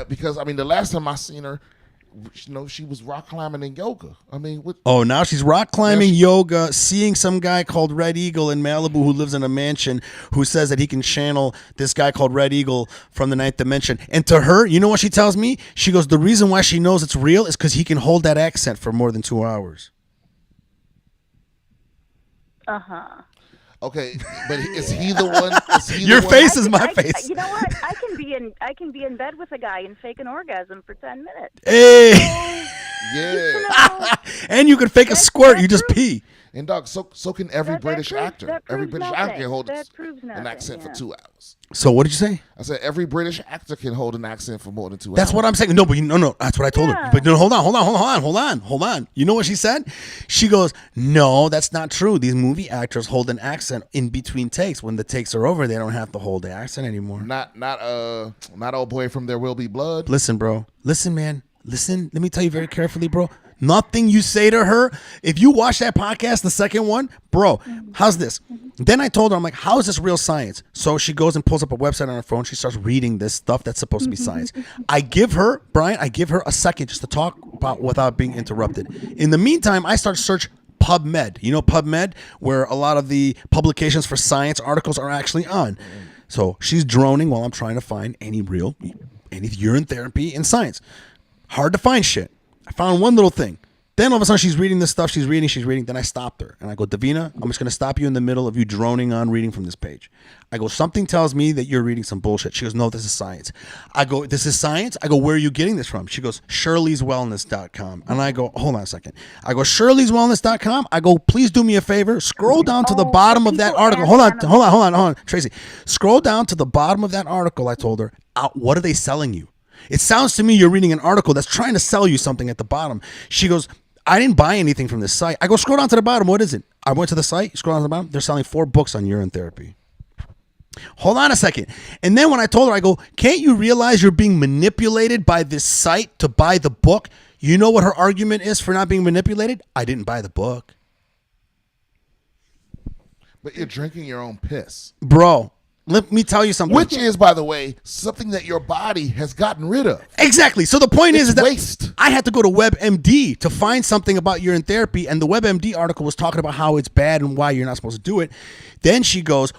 S3: because I mean the last time I seen her, she was rock climbing and yoga. I mean,
S2: now she's rock climbing, yoga, seeing some guy called Red Eagle in Malibu who lives in a mansion, who says that he can channel this guy called Red Eagle from the 9th dimension. And to her, you know what she tells me? She goes, the reason why she knows it's real is because he can hold that accent for more than 2 hours.
S3: Okay, but is he the one?
S2: Your face is my face.
S5: You know what? I can be in bed with a guy and fake an orgasm for 10 minutes.
S2: Hey.
S3: Yeah.
S2: And you can fake a squirt. You just pee.
S3: And dog, so can every British actor. Every British actor can hold an accent for 2 hours.
S2: So what did you say?
S3: I said every British actor can hold an accent for more than 2 hours.
S2: That's what I'm saying. No, but no. That's what I told her. But no, hold on. You know what she said? She goes, "No, that's not true. These movie actors hold an accent in between takes. When the takes are over, they don't have to hold the accent anymore."
S3: Not old boy from There Will Be Blood.
S2: Listen, bro. Listen, man. Listen. Let me tell you very carefully, bro. Nothing you say to her, if you watch that podcast, the second one, bro, how's this? Then I told her, I'm like, how is this real science? So she goes and pulls up a website on her phone. She starts reading this stuff that's supposed to be science. I give her a second just to talk about without being interrupted. In the meantime, I start search PubMed. You know PubMed, where a lot of the publications for science articles are actually on. So she's droning while I'm trying to find any urine therapy in science. Hard to find shit. I found one little thing. Then all of a sudden she's reading this stuff. She's reading. Then I stopped her. And I go, Davina, I'm just going to stop you in the middle of you droning on reading from this page. I go, something tells me that you're reading some bullshit. She goes, no, this is science. I go, this is science? I go, where are you getting this from? She goes, shirleyswellness.com. And I go, hold on a second. I go, shirleyswellness.com? I go, please do me a favor. Scroll down to the bottom of that article. Hold on, Tracy. Scroll down to the bottom of that article, I told her. What are they selling you? It sounds to me you're reading an article that's trying to sell you something at the bottom. She goes, I didn't buy anything from this site. I go, scroll down to the bottom. What is it? I went to the site. Scroll down to the bottom. They're selling 4 books on urine therapy. Hold on a second. And then when I told her, I go, can't you realize you're being manipulated by this site to buy the book? You know what her argument is for not being manipulated? I didn't buy the book.
S3: But you're drinking your own piss.
S2: Bro. Let me tell you something.
S3: Which is, by the way, something that your body has gotten rid of.
S2: Exactly. So the point is that
S3: waste.
S2: I had to go to WebMD to find something about urine therapy, and the WebMD article was talking about how it's bad and why you're not supposed to do it. Then she goes,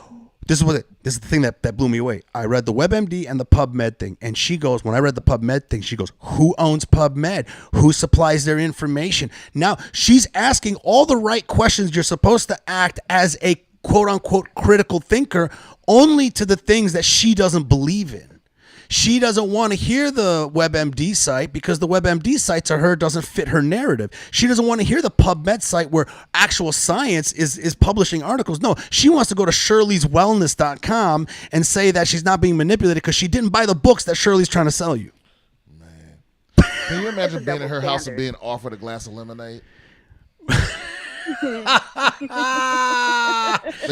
S2: this is the thing that blew me away. I read the WebMD and the PubMed thing, and she goes, when I read the PubMed thing, she goes, who owns PubMed? Who supplies their information? Now, she's asking all the right questions. You're supposed to act as a quote-unquote critical thinker only to the things that she doesn't believe in. She doesn't want to hear the WebMD site because the WebMD site to her doesn't fit her narrative. She doesn't want to hear the PubMed site where actual science is publishing articles. No, she wants to go to shirleyswellness.com and say that she's not being manipulated because she didn't buy the books that Shirley's trying to sell you.
S3: Man. Can you imagine being in her house and being offered a glass of lemonade? Like,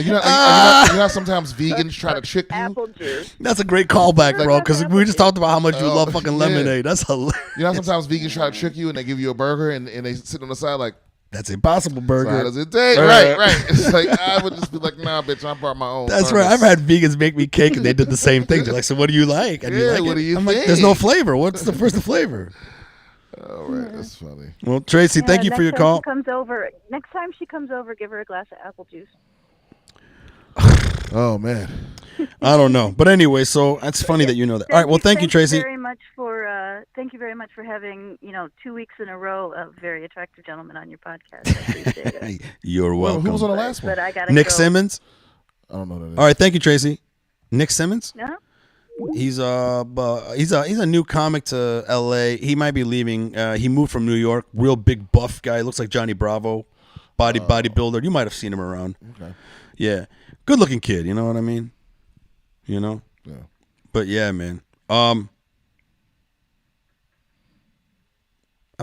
S3: you know, sometimes vegans try to trick you.
S5: Apple juice.
S2: That's a great callback, bro, because we just talked about how much you love fucking lemonade. That's hilarious.
S3: You know, sometimes vegans try to trick you and they give you a burger and they sit on the side like,
S2: that's Impossible Burger.
S3: so how does it taste? Right. It's like, I would just be like, nah, bitch, I brought my own.
S2: That's
S3: burgers.
S2: right. I've had vegans make me cake and they did the same thing. They're like, so what do you like? And you like
S3: what
S2: it?
S3: do you
S2: I'm
S3: think?
S2: like, there's no flavor. What's the first flavor?
S3: Oh, right. That's funny.
S2: Well, Tracy, thank you for your call.
S5: Next time she comes over, give her a glass of apple juice.
S3: Oh, man.
S2: I don't know. But anyway, so that's funny that you know that. All right. Well, thank you, Tracy.
S5: Thank you very much for having, 2 weeks in a row a very attractive gentleman on your podcast. I appreciate it.
S2: You're welcome.
S3: Who was on the last one?
S5: But I gotta
S2: Nick
S5: go.
S2: Simmons.
S3: I don't know that.
S2: All right. Thank you, Tracy. Nick Simmons.
S5: No?
S2: He's a new comic to L.A. He might be leaving. He moved from New York. Real big buff guy. Looks like Johnny Bravo, bodybuilder. You might have seen him around.
S3: Okay.
S2: Yeah, good looking kid. You know what I mean? You know.
S3: Yeah.
S2: But yeah, man. I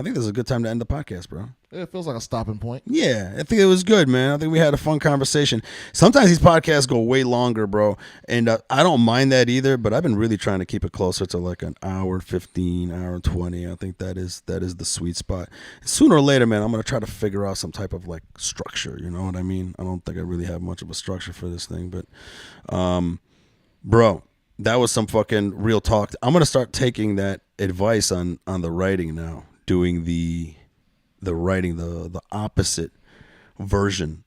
S2: think this is a good time to end the podcast, bro.
S3: It feels like a stopping point.
S2: Yeah, I think it was good, man. I think we had a fun conversation. Sometimes these podcasts go way longer, bro, and I don't mind that either, but I've been really trying to keep it closer to like an hour 15, hour 20. I think that is the sweet spot. Sooner or later, man, I'm going to try to figure out some type of like structure, you know what I mean? I don't think I really have much of a structure for this thing, but bro, that was some fucking real talk. I'm going to start taking that advice on the writing now, doing the writing, the opposite version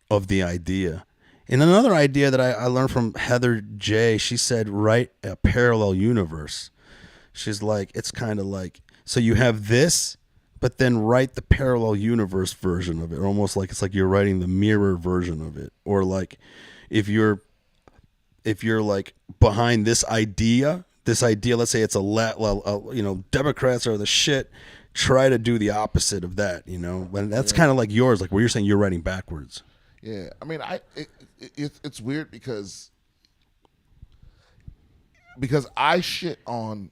S2: of the idea. And another idea that I learned from Heather J, she said, write a parallel universe. She's like, it's kind of like, so you have this, but then write the parallel universe version of it. Almost like it's like you're writing the mirror version of it. Or like if you're like behind this idea, let's say it's Democrats are the shit. try to do the opposite of that, you know. But that's kind of like yours, like where you're saying you're writing backwards.
S3: Yeah, I mean, it's weird because I shit on,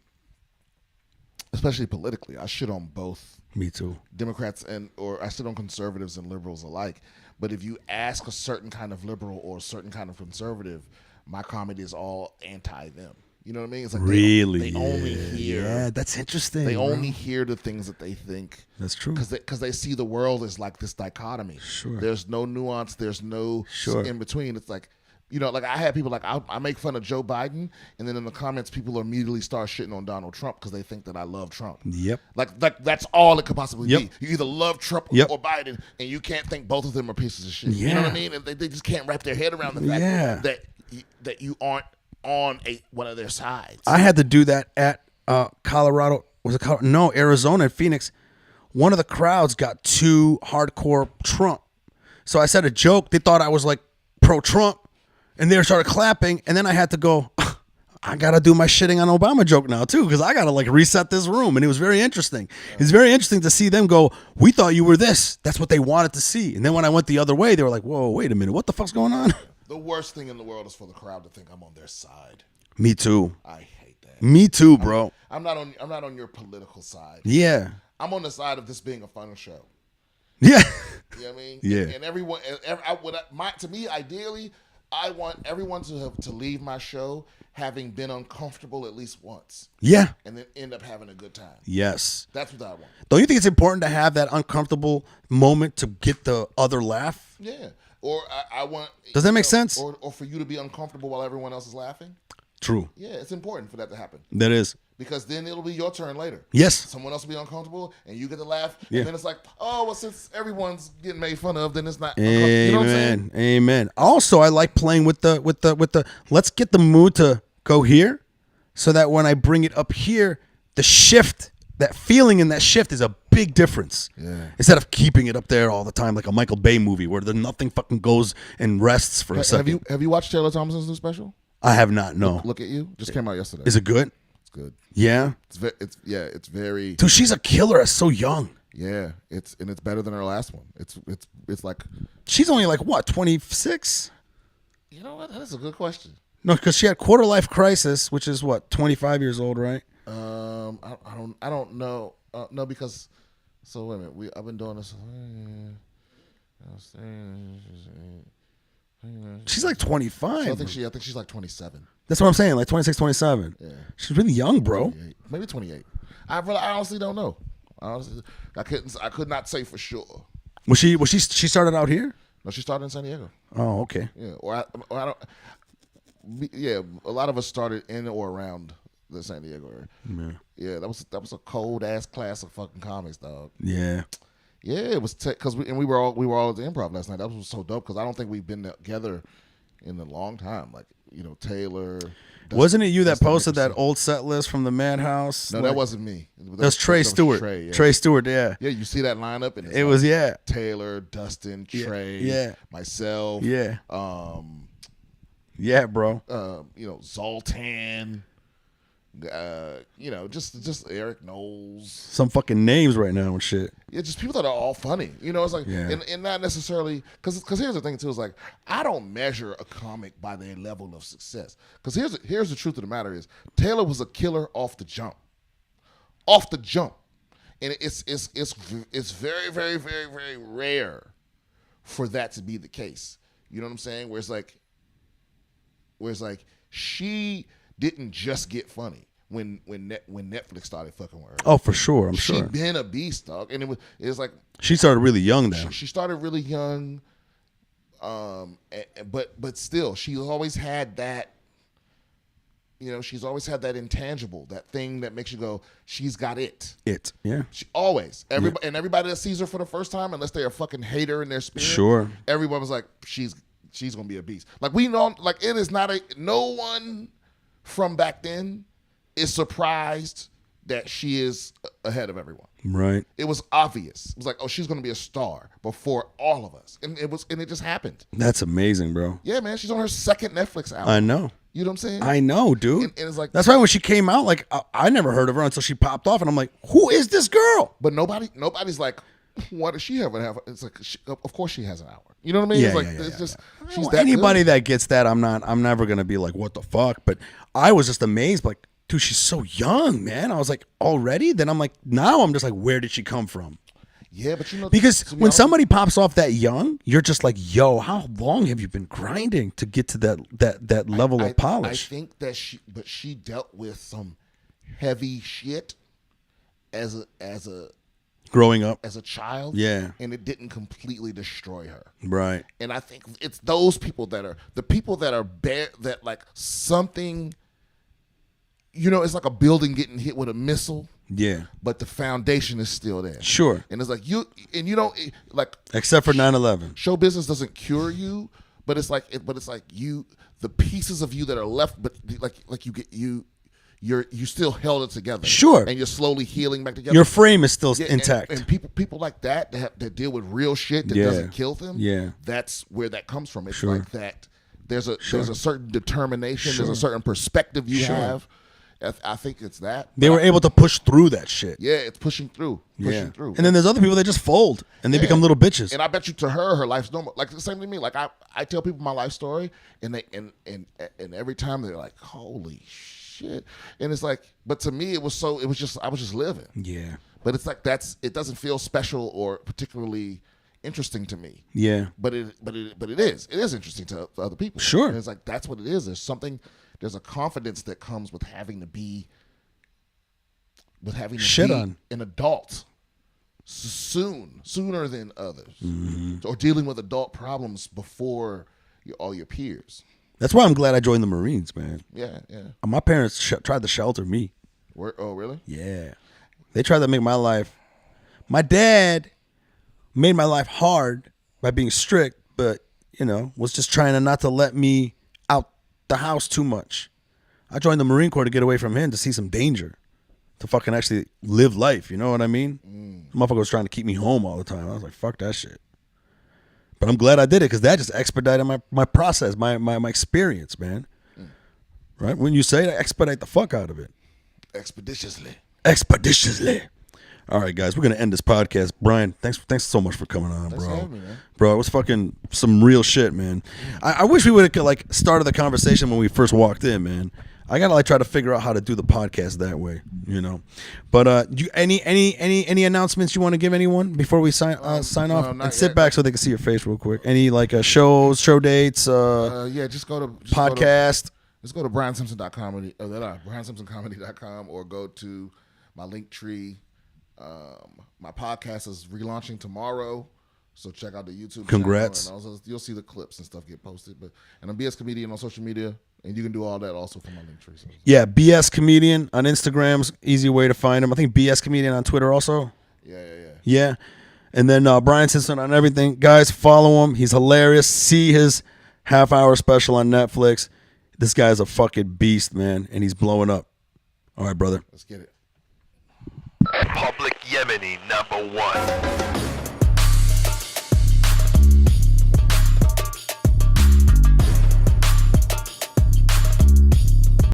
S3: especially politically, I shit on both.
S2: Me too.
S3: Democrats or I shit on conservatives and liberals alike. But if you ask a certain kind of liberal or a certain kind of conservative, my comedy is all anti them. You know what I mean? It's like
S2: really,
S3: they only hear.
S2: Yeah, that's interesting.
S3: They
S2: bro.
S3: only hear the things that they think.
S2: That's true.
S3: Because they see the world as like this dichotomy.
S2: Sure.
S3: There's no nuance. There's no in between. It's like, you know, like I had people like I make fun of Joe Biden, and then in the comments people immediately start shitting on Donald Trump because they think that I love Trump.
S2: Yep.
S3: Like that's all it could possibly
S2: Yep.
S3: be. You either love Trump
S2: Yep.
S3: or Biden, and you can't think both of them are pieces of shit.
S2: Yeah.
S3: You know what I mean? And they just can't wrap their head around the fact that you aren't on one of their sides.
S2: I had to do that at Colorado. Was it Colorado? No, Arizona and Phoenix. One of the crowds got too hardcore Trump. So I said a joke. They thought I was like pro-Trump. And they started clapping. And then I had to go, I got to do my shitting on Obama joke now too. Because I got to like reset this room. And it was very interesting. It's very interesting to see them go, we thought you were this. That's what they wanted to see. And then when I went the other way, they were like, whoa, wait a minute. What the fuck's going on?
S3: The worst thing in the world is for the crowd to think I'm on their side.
S2: Me too.
S3: I hate that.
S2: Me too, bro.
S3: I'm not on your political side.
S2: Yeah.
S3: I'm on the side of this being a fun show.
S2: Yeah.
S3: You know what I mean?
S2: Yeah.
S3: And everyone, to me, ideally, I want everyone to leave my show having been uncomfortable at least once.
S2: Yeah.
S3: And then end up having a good time.
S2: Yes.
S3: That's what I want.
S2: Don't you think it's important to have that uncomfortable moment to get the other laugh?
S3: Yeah. Or I want.
S2: Does that make sense?
S3: Or for you to be uncomfortable while everyone else is laughing.
S2: True.
S3: Yeah, it's important for that to happen.
S2: That is.
S3: Because then it'll be your turn later.
S2: Yes.
S3: Someone else will be uncomfortable, and you get to laugh.
S2: Yeah.
S3: And then it's like, oh, well, since everyone's getting made fun of, then it's not uncomfortable. You know what I'm saying?
S2: Amen. Also, I like playing with the. Let's get the mood to go here, so that when I bring it up here, the shift, that feeling in that shift is a big difference.
S3: Yeah.
S2: Instead of keeping it up there all the time like a Michael Bay movie where nothing fucking goes and rests for a second.
S3: Have you watched Taylor Thompson's new special?
S2: I have not. No.
S3: Look at You. Just came out yesterday.
S2: Is it good?
S3: It's good.
S2: Yeah.
S3: It's very.
S2: Dude, she's a killer. So young.
S3: Yeah. It's better than her last one. It's like.
S2: She's only like what, 26?
S3: You know what? That's a good question.
S2: No, because she had quarter life crisis, which is what, 25 years old, right?
S3: I don't know. No, because. So wait a minute. I've been doing this.
S2: She's like 25.
S3: So I think she's like 27.
S2: That's what I'm saying, like 26, 27.
S3: Yeah.
S2: She's really young, bro.
S3: Maybe 28. I honestly don't know. I could not say for sure.
S2: Was she started out here?
S3: No, she started in San Diego.
S2: Oh, okay.
S3: Yeah, or I don't. Yeah, a lot of us started in or around the San Diego area. Yeah, that was a cold ass class of fucking comics, dog.
S2: Yeah.
S3: Yeah, it was because we were all at the Improv last night. That was so dope because I don't think we've been together in a long time. Like, you know, Taylor.
S2: Wasn't it you that posted that old set list from the Madhouse?
S3: No, that wasn't me.
S2: That was Trey Stewart. Trey Stewart, yeah.
S3: Yeah, you see that lineup, and
S2: it was
S3: Taylor, Dustin, Trey, myself,
S2: yeah, bro.
S3: You know, Zoltan. You know, just Eric Knowles.
S2: Some fucking names right now and shit.
S3: Yeah, just people that are all funny. You know, it's like, and not necessarily, because here's the thing too, is like, I don't measure a comic by their level of success. Because here's the truth of the matter is, Taylor was a killer off the jump. And it's very, very, very, very rare for that to be the case. You know what I'm saying? Where it's like she didn't just get funny when Netflix started fucking with her.
S2: Oh, for sure. I'm sure.
S3: She been a beast, dog. And it was like
S2: she started really young now.
S3: She started really young. But still, she always had that. You know, she's always had that intangible, that thing that makes you go, she's got it.
S2: Yeah.
S3: She always. Everybody that sees her for the first time, unless they're a fucking hater in their spirit.
S2: Sure.
S3: Everyone was like, she's gonna be a beast. Like, we know, like, it is not no one from back then is surprised that she is ahead of everyone.
S2: Right.
S3: It was obvious. It was like, oh, she's going to be a star before all of us. And it just happened.
S2: That's amazing, bro.
S3: Yeah, man. She's on her second Netflix album.
S2: I know.
S3: You know what I'm saying?
S2: I know, dude.
S3: And it's like,
S2: that's why when she came out, like I never heard of her until she popped off, and I'm like, who is this girl?
S3: but nobody's like, what does she have an hour? It's like, of course she has an hour. You know what I mean?
S2: Yeah,
S3: it's like,
S2: yeah,
S3: it's just, she's
S2: Well,
S3: that
S2: anybody
S3: good.
S2: that gets that, I'm never gonna be like, what the fuck? But I was just amazed, like, dude, she's so young, man. I was like, already? Then I'm like, now I'm just like, where did she come from?
S3: Yeah, but you know,
S2: Because
S3: to be
S2: when
S3: honest,
S2: somebody pops off that young, you're just like, yo, how long have you been grinding to get to that level of polish?
S3: I think that she dealt with some heavy shit as a
S2: Growing up.
S3: as a child.
S2: Yeah.
S3: And it didn't completely destroy her.
S2: Right.
S3: And I think it's those people that are the people that are bare, that like something, you know, it's like a building getting hit with a missile.
S2: Yeah.
S3: But the foundation is still there.
S2: Sure.
S3: And it's like you don't like,
S2: Except for 9/11.
S3: show business doesn't cure you, but it's like you, the pieces of you that are left, but like you still held it together.
S2: Sure.
S3: And you're slowly healing back together.
S2: Your frame is still
S3: Yeah,
S2: intact.
S3: And people like that that deal with real shit that
S2: Yeah.
S3: doesn't kill them.
S2: Yeah.
S3: That's where that comes from. It's
S2: Sure.
S3: like that. There's a
S2: Sure.
S3: certain determination.
S2: Sure.
S3: There's a certain perspective you
S2: Sure.
S3: have. I think it's that.
S2: They were able to push through that shit.
S3: Yeah, it's pushing through.
S2: Yeah.
S3: Through.
S2: And then there's other people that just fold and they
S3: Yeah.
S2: become little bitches.
S3: And I bet you to her life's normal. Like the same to me. Like I tell people my life story, and they and every time they're like, "Holy shit!" And it's like, but to me, I was just living.
S2: Yeah.
S3: But it's like it doesn't feel special or particularly interesting to me.
S2: Yeah.
S3: But it is interesting to other people.
S2: Sure.
S3: And it's like that's what it is. There's a confidence that comes with having to be
S2: Shit on.
S3: an adult sooner than others, or dealing with adult problems before all your peers.
S2: That's why I'm glad I joined the Marines, man.
S3: Yeah.
S2: My parents tried to shelter me.
S3: Oh, really?
S2: Yeah. They tried to make my life. My dad made my life hard by being strict, but, you know, was just trying to not to let me out the house too much. I joined the Marine Corps to get away from him, to see some danger, to fucking actually live life. You know what I mean? Motherfucker was trying to keep me home all the time. I was like, fuck that shit. But I'm glad I did it, because that just expedited my process, my experience, man. Right? When you say that, expedite the fuck out of it.
S3: Expeditiously.
S2: All right, guys, we're gonna end this podcast. Brian, thanks so much for coming on,
S3: Thanks for
S2: bro.
S3: having me, man.
S2: Bro, it was fucking some real shit, man. I wish we would have like started the conversation when we first walked in, man. I gotta like try to figure out how to do the podcast that way, you know. But any announcements you want to give anyone before we sign off?
S3: not
S2: And sit
S3: yet.
S2: back so they can see your face real quick. Any like show dates,
S3: Yeah, just go to
S2: podcast.
S3: Just go to BrianSimpsonComedy.com or go to my link tree. My podcast is relaunching tomorrow, so check out the YouTube
S2: Congrats.
S3: channel. And also, you'll see the clips and stuff get posted. And I'm BS Comedian on social media, and you can do all that also from my link tree. So.
S2: Yeah, BS Comedian on Instagram's easy way to find him. I think BS Comedian on Twitter also. Yeah. And then Brian Simpson on everything. Guys, follow him. He's hilarious. See his half-hour special on Netflix. This guy's a fucking beast, man, and he's blowing up. All right, brother.
S3: Let's get it.
S1: Public Yemeni #1.